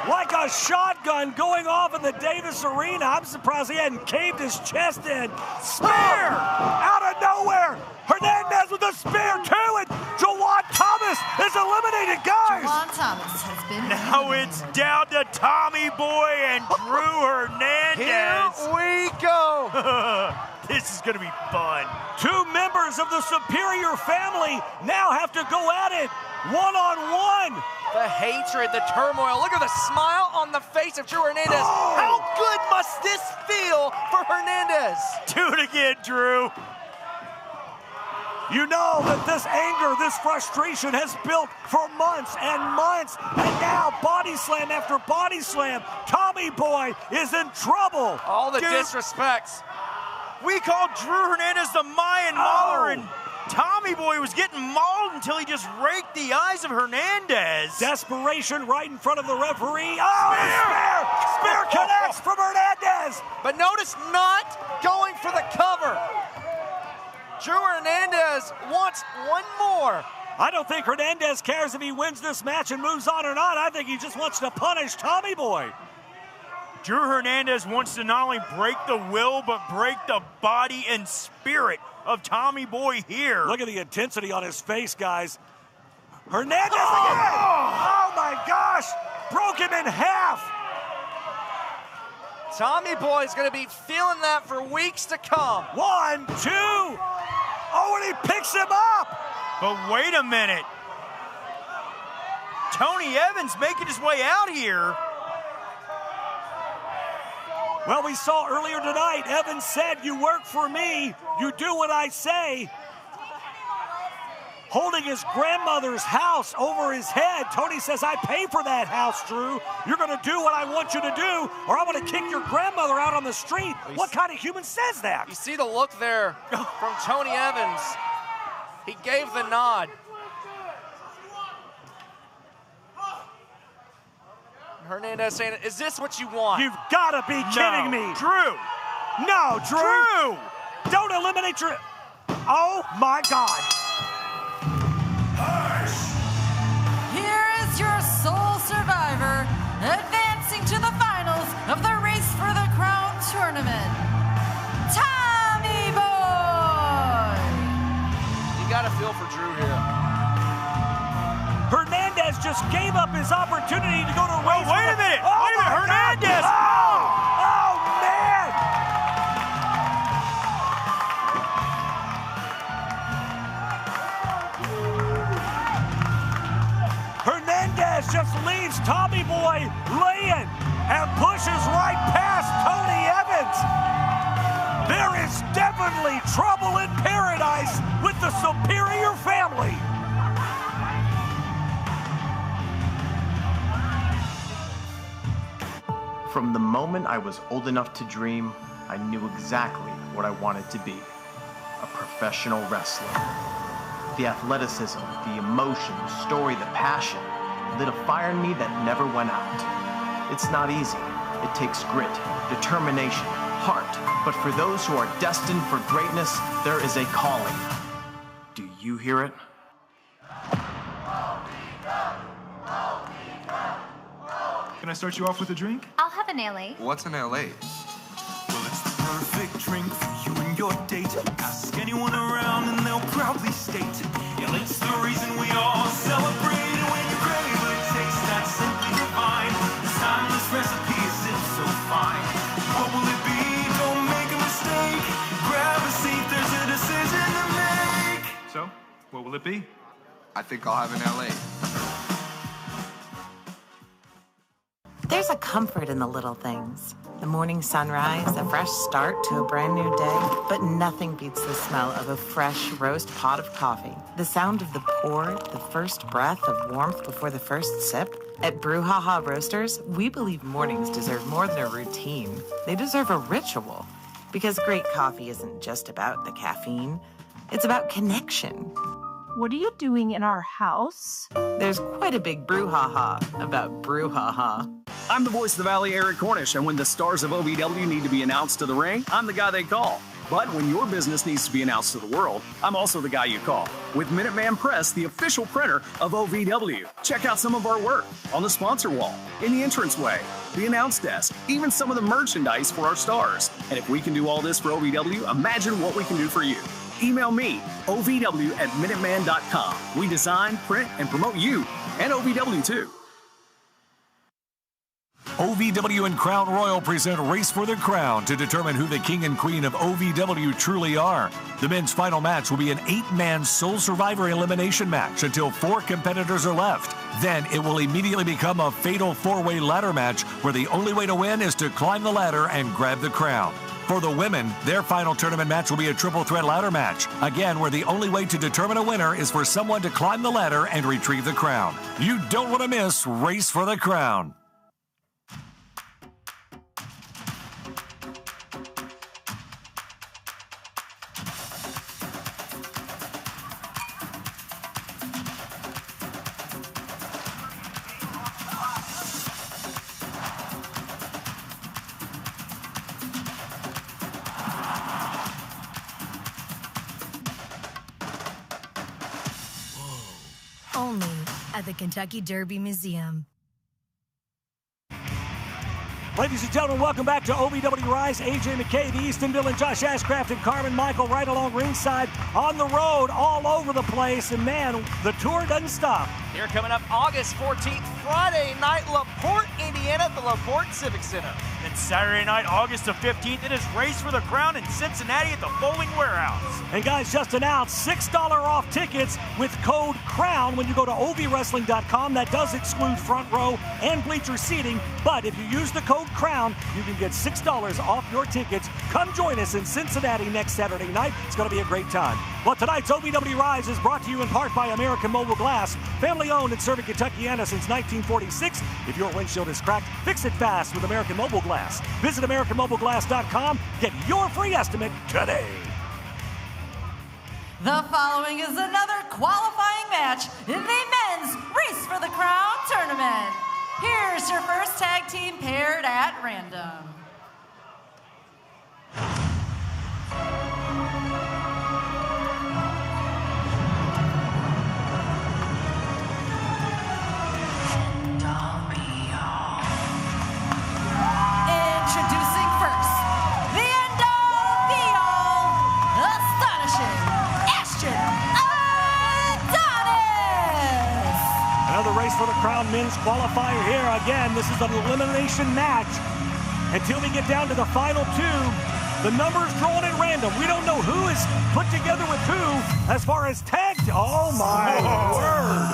Like a shotgun going off in the Davis Arena. I'm surprised he hadn't caved his chest in. Spear out of nowhere. Hernandez with a spear too, and Juwan Thomas is eliminated, guys. Juwan Thomas has been Now it's down to Tommy Boy and Drew Hernandez. Here we go. This is going to be fun. 2 members of the Superior family now have to go at it one-on-one. The hatred, the turmoil. Look at the smile on the face of Drew Hernandez. How good must this feel for Hernandez? Do it again, Drew. You know that this anger, this frustration has built for months and months, and now body slam after body slam. Tommy Boy is in trouble. All the disrespects. We called Drew Hernandez the Mayan Mauler, and Tommy Boy was getting mauled until he just raked the eyes of Hernandez. Desperation right in front of the referee. Oh, spear connects from Hernandez. But notice not going for the cover. Drew Hernandez wants one more. I don't think Hernandez cares if he wins this match and moves on or not. I think he just wants to punish Tommy Boy. Drew Hernandez wants to not only break the will, but break the body and spirit of Tommy Boy here. Look at the intensity on his face, guys. Hernandez again! Oh my gosh! Broke him in half! Tommy Boy's going to be feeling that for weeks to come. 1, 2. Oh, and he picks him up! But wait a minute. Tony Evans making his way out here. Well, we saw earlier tonight, Evans said, "You work for me, you do what I say." Holding his grandmother's house over his head. Tony says, "I pay for that house, Drew. You're going to do what I want you to do, or I'm going to kick your grandmother out on the street." What kind of human says that? You see the look there from Tony Evans. He gave the nod. Hernandez saying, "Is this what you want?" You've got to be kidding me. Drew. No, Drew. Drew. Don't eliminate your... Oh, my God. Here is your sole survivor, advancing to the finals of the Race for the Crown tournament, Tommy Boy. You got to feel for Drew here. Hernandez just gave up his opportunity to go to race. Wait a minute. Oh, wait a minute. Hernandez. Oh, man. Hernandez just leaves Tommy Boy laying and pushes right past Tony Evans. There is definitely trouble in paradise with the Superior family. From the moment I was old enough to dream, I knew exactly what I wanted to be. A professional wrestler. The athleticism, the emotion, the story, the passion lit a fire in me that never went out. It's not easy. It takes grit, determination, heart. But for those who are destined for greatness, there is a calling. Do you hear it? Can I start you off with a drink? I'll have an LA. What's an LA? Well, it's the perfect drink for you and your date. Ask anyone around and they'll proudly state, yeah, it's the reason we all celebrate. And when you crave a taste that's simply divine, this timeless recipe is so fine. What will it be? Don't make a mistake. Grab a seat, there's a decision to make. So, what will it be? I think I'll have an LA. There's a comfort in the little things. The morning sunrise, a fresh start to a brand new day. But nothing beats the smell of a fresh roast pot of coffee. The sound of the pour, the first breath of warmth before the first sip. At Brouhaha Roasters, we believe mornings deserve more than a routine. They deserve a ritual. Because great coffee isn't just about the caffeine. It's about connection. What are you doing in our house? There's quite a big brouhaha about Brouhaha. I'm the voice of the Valley, Eric Cornish, and when the stars of OVW need to be announced to the ring, I'm the guy they call. But when your business needs to be announced to the world, I'm also the guy you call. With Minuteman Press, the official printer of OVW. Check out some of our work on the sponsor wall, in the entranceway, the announce desk, even some of the merchandise for our stars. And if we can do all this for OVW, imagine what we can do for you. Email me, ovw@minuteman.com. We design, print, and promote you, and OVW too. OVW and Crown Royal present Race for the Crown to determine who the king and queen of OVW truly are. The men's final match will be an 8-man sole survivor elimination match until 4 competitors are left. Then it will immediately become a fatal 4-way ladder match where the only way to win is to climb the ladder and grab the crown. For the women, their final tournament match will be a triple threat ladder match. Again, where the only way to determine a winner is for someone to climb the ladder and retrieve the crown. You don't want to miss Race for the Crown. at the Kentucky Derby Museum. Ladies and gentlemen, welcome back to OVW RISE. AJ McKay, the Eastonville, and Josh Ashcraft and Carmen Michael right along ringside, on the road, all over the place. And man, the tour doesn't stop. Here coming up August 14th, Friday night, LaPorte, Indiana, at the LaPorte Civic Center. Then Saturday night, August the 15th, it is Race for the Crown in Cincinnati at the Bowling Warehouse. And guys, just announced $6 off tickets with code CROWN when you go to ovwrestling.com. That does exclude front row and bleacher seating, but if you use the code CROWN, you can get $6 off your tickets. Come join us in Cincinnati next Saturday night. It's going to be a great time. Well, tonight's OVW RISE is brought to you in part by American Mobile Glass, family owned and serving Kentuckiana since 1946. If your windshield is cracked, fix it fast with American Mobile Glass. Visit AmericanMobileGlass.com. Get your free estimate today. The following is another qualifying match in the men's Race for the Crown tournament. Here's your first tag team paired at random. Introducing first, the end-all, be-all, astonishing Ashton Adonis. Another Race for the Crown men's qualifier here. Again, this is an elimination match. Until we get down to the final two, the numbers drawn at random. We don't know who is put together with who as far as tag. Oh my word.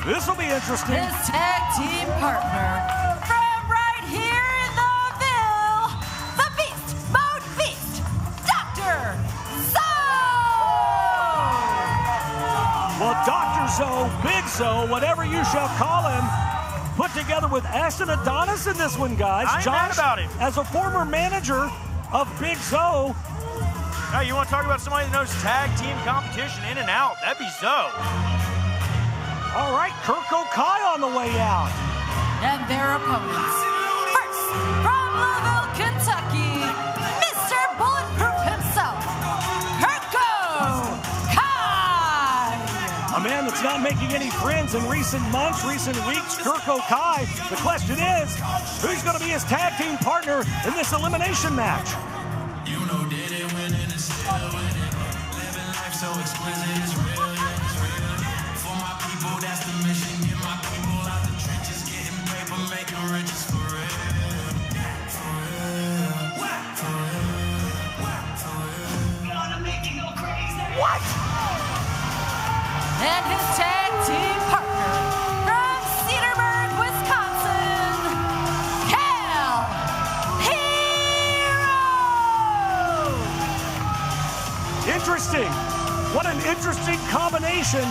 This will be interesting. His tag team partner from right here in the Beast Mode Beast, Dr. Zoe! Well, Dr. Zoe, Big Zoe, whatever you shall call him, put together with Ashton Adonis in this one, guys. I'm mad about him. As a former manager of Big Zoe. Now, you want to talk about somebody that knows tag team competition in and out? That'd be Zoe. All right, Kirko Kai on the way out. And their opponents. First, from Louisville, Kentucky, Mr. Bulletproof himself, Kirko Kai. A man that's not making any friends in recent months, recent weeks, Kirko Kai. The question is, who's going to be his tag team partner in this elimination match? You know, did it winning and still winning. Living life so exquisite, it's real. That's the mission, get my people out the trenches, getting paper, making riches for real. For real. For real. Gonna make you go crazy. What? And his tag team partner from Cedarburg, Wisconsin, Cal Hero. Interesting. What an interesting combination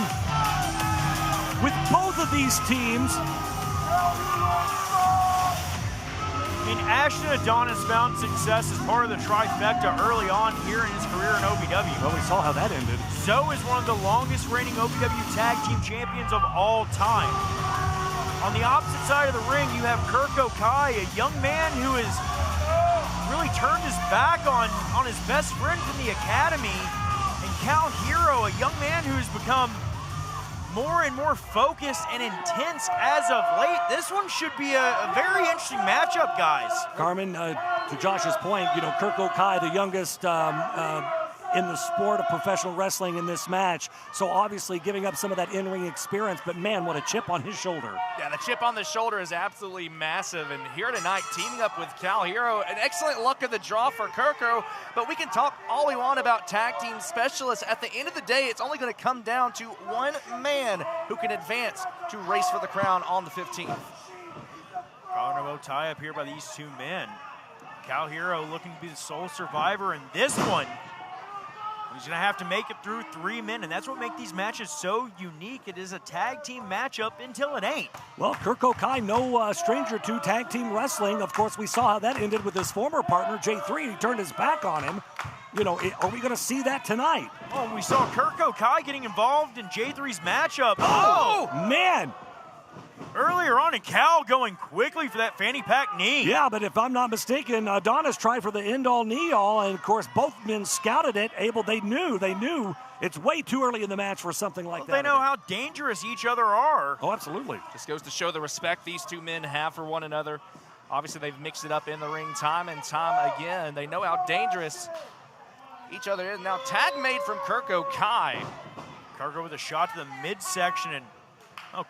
with both of these teams. I mean, Ashton Adonis found success as part of the trifecta early on here in his career in OVW. Well, we saw how that ended. Zoe is one of the longest reigning OVW tag team champions of all time. On the opposite side of the ring, you have Kirko Kai, a young man who has really turned his back on his best friend from the academy, and Cal Hero, a young man who's become more and more focused and intense as of late. This one should be a very interesting matchup, guys. Carmen, to Josh's point, you know, Kirko Kai, the youngest in the sport of professional wrestling in this match, so obviously giving up some of that in-ring experience, but man, what a chip on his shoulder. Yeah, the chip on the shoulder is absolutely massive, and here tonight, teaming up with Cal Hero, an excellent luck of the draw for Kirko, but we can talk all we want about tag team specialists. At the end of the day, it's only going to come down to one man who can advance to Race for the Crown on the 15th. Colorado tie up here by these two men. Cal Hero looking to be the sole survivor in this one. He's going to have to make it through 3 men, and that's what makes these matches so unique. It is a tag team matchup until it ain't. Well, Kirko Kai, no stranger to tag team wrestling. Of course, we saw how that ended with his former partner, J3. He turned his back on him. You know, are we going to see that tonight? Oh, we saw Kirko Kai getting involved in J3's matchup. Oh, man. earlier on, and Cal going quickly for that fanny pack knee. Yeah, but if I'm not mistaken, Adonis tried for the end-all, knee-all, and of course both men scouted it. They knew it's way too early in the match for something like that. They know how dangerous each other are. Oh, absolutely. Just goes to show the respect these two men have for one another. Obviously, they've mixed it up in the ring time and time again. They know how dangerous each other is. Now, tag made from Kirko Kai. Kirko with a shot to the midsection, and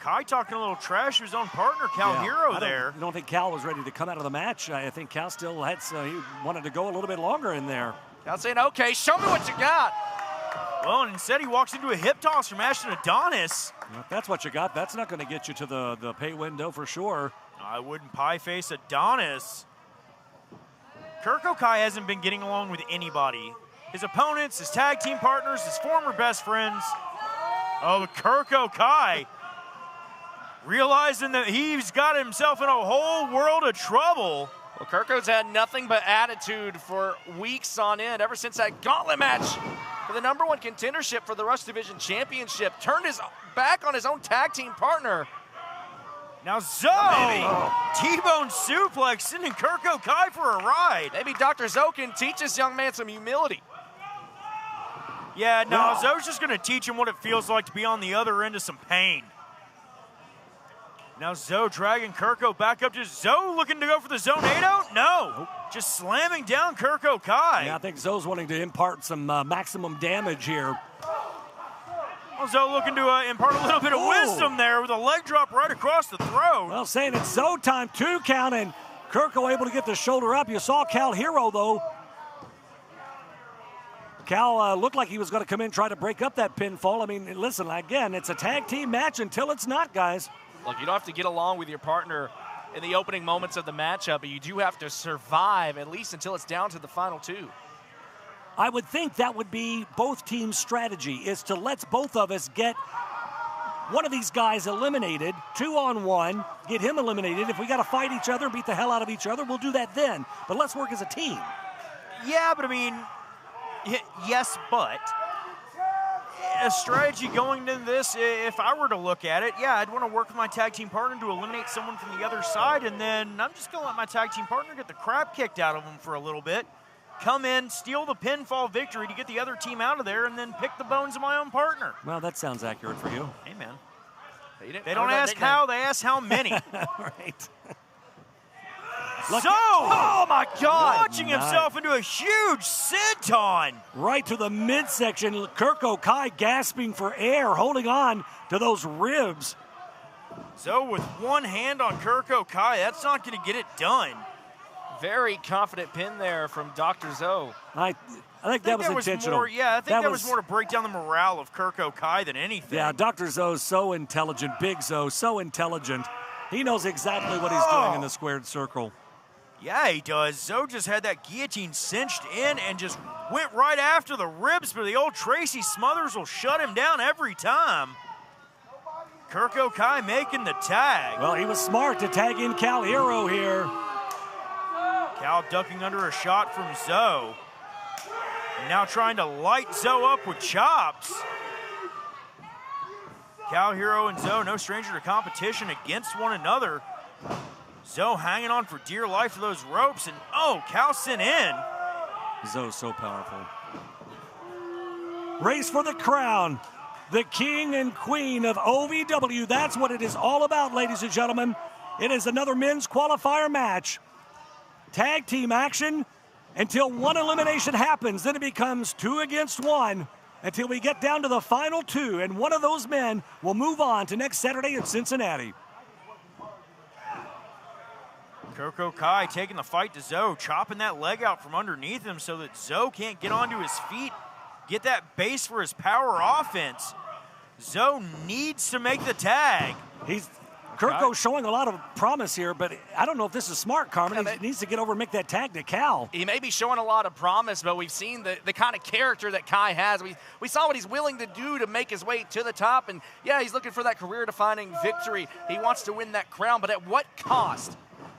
Kai talking a little trash to his own partner, Cal Hero, there. I don't think Cal was ready to come out of the match. I think Cal still had, he wanted to go a little bit longer in there. Cal saying, okay, show me what you got. Well, and instead he walks into a hip toss from Ashton Adonis. Well, if that's what you got, that's not going to get you to the pay window for sure. I wouldn't pie face Adonis. Kirko Kai hasn't been getting along with anybody. His opponents, his tag team partners, his former best friends. Oh, Kirko Kai realizing that he's got himself in a whole world of trouble. Well, Kirko's had nothing but attitude for weeks on end, ever since that gauntlet match for the #1 contendership for the Rush Division Championship. Turned his back on his own tag team partner. Now Zoe, T-bone suplex, sending Kirko Kai for a ride. Maybe Dr. Zoe can teach this young man some humility. Yeah, no, Zoe's just going to teach him what it feels like to be on the other end of some pain. Now Zoe dragging Kirko back up to Zoe, looking to go for the Zone 8-0? No, just slamming down Kirko Kai. Yeah, I think Zoe's wanting to impart some maximum damage here. Well, Zoe looking to impart a little bit of wisdom there with a leg drop right across the throat. Well, saying it's Zoe time, 2 count, and Kirko able to get the shoulder up. You saw Cal Hero, though. Cal looked like he was going to come in and try to break up that pinfall. I mean, listen, again, it's a tag team match until it's not, guys. Look, you don't have to get along with your partner in the opening moments of the matchup, but you do have to survive at least until it's down to the final 2. I would think that would be both teams' strategy, is to let both of us get one of these guys eliminated, 2-on-1, get him eliminated. If we got to fight each other and beat the hell out of each other, we'll do that then. But let's work as a team. Yeah, but I mean, yes, but a strategy going into this, if I were to look at it, yeah, I'd want to work with my tag team partner to eliminate someone from the other side, and then I'm just going to let my tag team partner get the crap kicked out of them for a little bit. Come in, steal the pinfall victory to get the other team out of there, and then pick the bones of my own partner. Well, that sounds accurate for you. Hey, man. They don't ask how, they ask how many. Right. So, oh my God, launching himself into a huge senton. Right to the midsection. Kirko Kai gasping for air, holding on to those ribs. So with one hand on Kirko Kai, that's not going to get it done. Very confident pin there from Dr. Zoe. I think that was intentional. I think that was more to break down the morale of Kirko Kai than anything. Yeah, Dr. Zoe's so intelligent. Big Zoe, so intelligent. He knows exactly what he's doing in the squared circle. Yeah, he does. Zoe just had that guillotine cinched in and just went right after the ribs, but the old Tracy Smothers will shut him down every time. Kirko Kai making the tag. Well, he was smart to tag in Cal Hero here. Cal ducking under a shot from Zoe. And now trying to light Zoe up with chops. Cal Hero and Zoe, no stranger to competition against one another. Zoe hanging on for dear life to those ropes, and Cal sent in. Zoe's so powerful. Race for the crown. The king and queen of OVW. That's what it is all about, ladies and gentlemen. It is another men's qualifier match. Tag team action until one elimination happens. Then it becomes 2 against 1 until we get down to the final 2. And one of those men will move on to next Saturday in Cincinnati. Kirko Kai taking the fight to Zoe, chopping that leg out from underneath him so that Zoe can't get onto his feet, get that base for his power offense. Zoe needs to make the tag. Kirko's showing a lot of promise here, but I don't know if this is smart, Carmen. He needs to get over and make that tag to Cal. He may be showing a lot of promise, but we've seen the kind of character that Kai has. We saw what he's willing to do to make his way to the top, and yeah, he's looking for that career-defining victory. He wants to win that crown, but at what cost?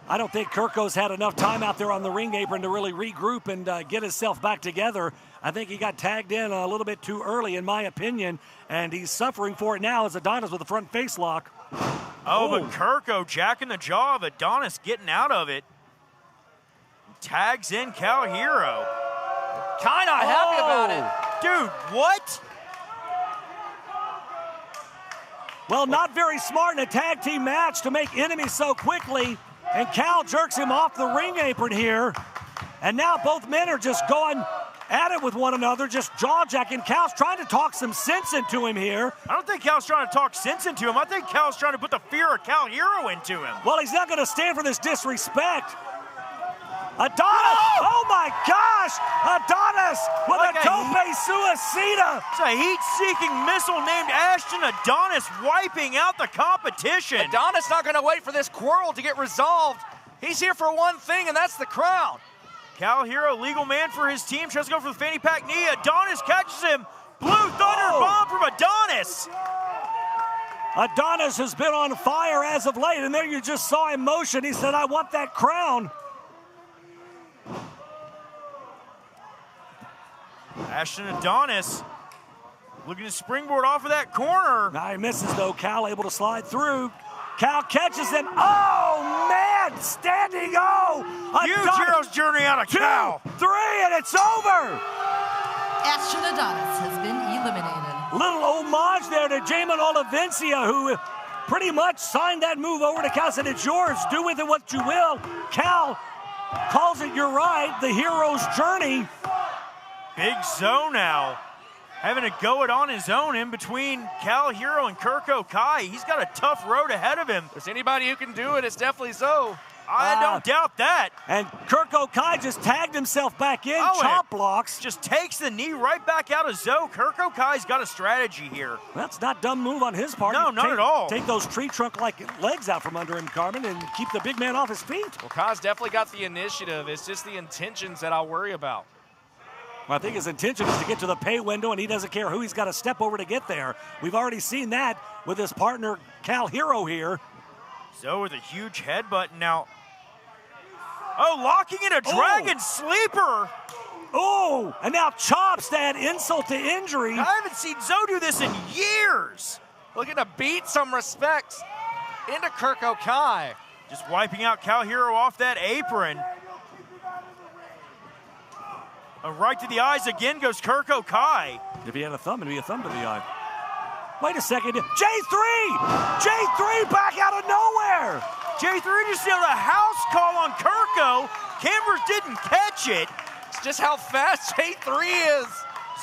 I don't think Kirko's had enough time out there on the ring apron to really regroup and get himself back together. I think he got tagged in a little bit too early, in my opinion, and he's suffering for it now as Adonis with the front face lock. Oh, but Kirko jacking the jaw of Adonis, getting out of it. Tags in Cal Hero. Kai not happy about it. Dude, what? Well, not very smart in a tag team match to make enemies so quickly. And Cal jerks him off the ring apron here. And now both men are just going at it with one another, just jaw-jacking. Cal's trying to talk some sense into him here. I don't think Cal's trying to talk sense into him. I think Cal's trying to put the fear of Cal Hero into him. Well, he's not going to stand for this disrespect. Adonis! Oh my gosh! Adonis with a tope suicida! It's a heat-seeking missile named Ashton Adonis wiping out the competition. Adonis not going to wait for this quarrel to get resolved. He's here for one thing, and that's the crown. Cal Hero, legal man for his team, tries to go for the fanny pack knee. Adonis catches him. Blue Thunder bomb from Adonis. Adonis has been on fire as of late, and there you just saw him motion. He said, I want that crown. Ashton Adonis looking to springboard off of that corner. Now he misses, though. Cal able to slide through. Cal catches him. Oh, man! Standing O! Huge hero's journey out of Cal. 2, 3, and it's over! Ashton Adonis has been eliminated. Little homage there to Jamin Olivencia, who pretty much signed that move over to Cal. Said, it's yours. Do with it what you will. Cal calls it, you're right, the hero's journey. Big Zoe now having to go it on his own in between Cal Hero and Kirko Kai. He's got a tough road ahead of him. If there's anybody who can do it, it's definitely Zoe. I don't doubt that. And Kirko Kai just tagged himself back in, chop blocks. Just takes the knee right back out of Zoe. Kirko Kai's got a strategy here. That's not a dumb move on his part. No, not at all. Take those tree trunk-like legs out from under him, Carmen, and keep the big man off his feet. Well, Kai's definitely got the initiative. It's just the intentions that I'll worry about. Well, I think his intention is to get to the pay window, and he doesn't care who he's got to step over to get there. We've already seen that with his partner, Cal Hero, here. Zoe with a huge headbutt now. Oh, locking in a Dragon Sleeper. Oh, and now chops to add insult to injury. I haven't seen Zoe do this in years. Looking to beat some respect into Kirko Kai. Just wiping out Cal Hero off that apron. Right to the eyes again goes Kirko Kai. If he had a thumb, it'd be a thumb to the eye. Wait a second. J3! J3 back out of nowhere! J3 just did a house call on Kirko. Cameras didn't catch it. It's just how fast J3 is.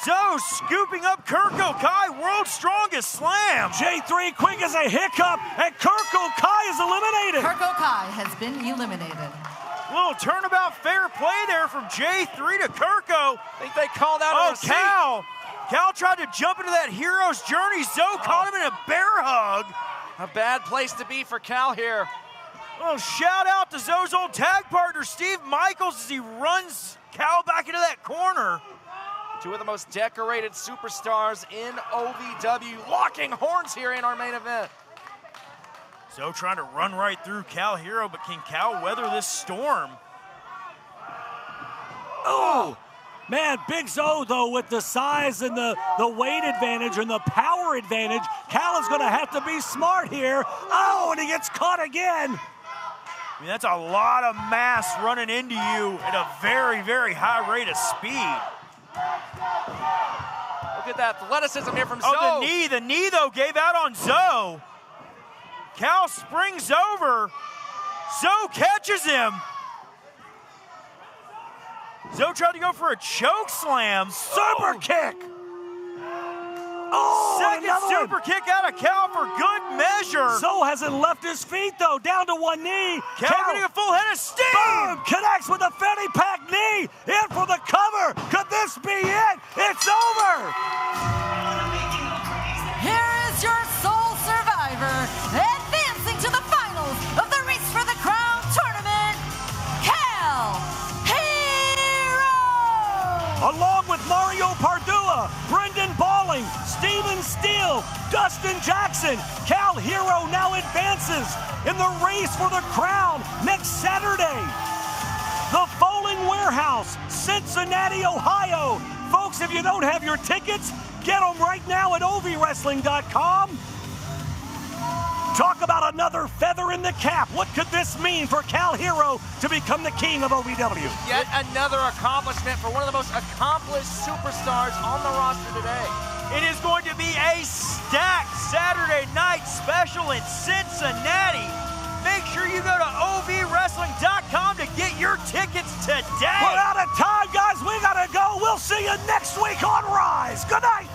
Zoe scooping up Kirko Kai, world's strongest slam. J3 quick as a hiccup, and Kirko Kai is eliminated. Kirko Kai has been eliminated. Little turnabout fair play there from J3 to Kirko. I think they called out a receipt. Cal. Cal tried to jump into that hero's journey. Zoe caught him in a bear hug. A bad place to be for Cal here. Well, shout out to Zoe's old tag partner, Steve Michaels, as he runs Cal back into that corner. Two of the most decorated superstars in OVW locking horns here in our main event. Zoe trying to run right through Cal Hero, but can Cal weather this storm? Oh, man, Big Zoe, though, with the size and the weight advantage and the power advantage, Cal is going to have to be smart here. Oh, and he gets caught again. I mean, that's a lot of mass running into you at a very, very high rate of speed. Look at that athleticism here from Zoe. Oh, the knee. The knee, though, gave out on Zoe. Cal springs over. Zoe catches him. Zoe tried to go for a choke slam. Super kick. Oh, second super kick out of Cal for good measure. Zoe hasn't left his feet, though. Down to one knee. Cal getting a full head of steam. Boom, connects with the fanny pack knee. In for the cover. Could this be it? It's over. Here is your sole survivor, advancing to the finals of the Race for the Crown tournament, Cal Hero! Along with Mario Pardua, Brendan Balling, Steven Steele, Dustin Jackson, Cal Hero now advances in the Race for the Crown next Saturday. The Bowling Warehouse, Cincinnati, Ohio. Folks, if you don't have your tickets, get them right now at ovwrestling.com. Talk about another feather in the cap. What could this mean for Cal Hero to become the king of OVW? Yet another accomplishment for one of the most accomplished superstars on the roster today. It is going to be a stacked Saturday night special in Cincinnati. Make sure you go to ovwrestling.com to get your tickets today. We're out of time, guys. We gotta go. We'll see you next week on Rise. Good night.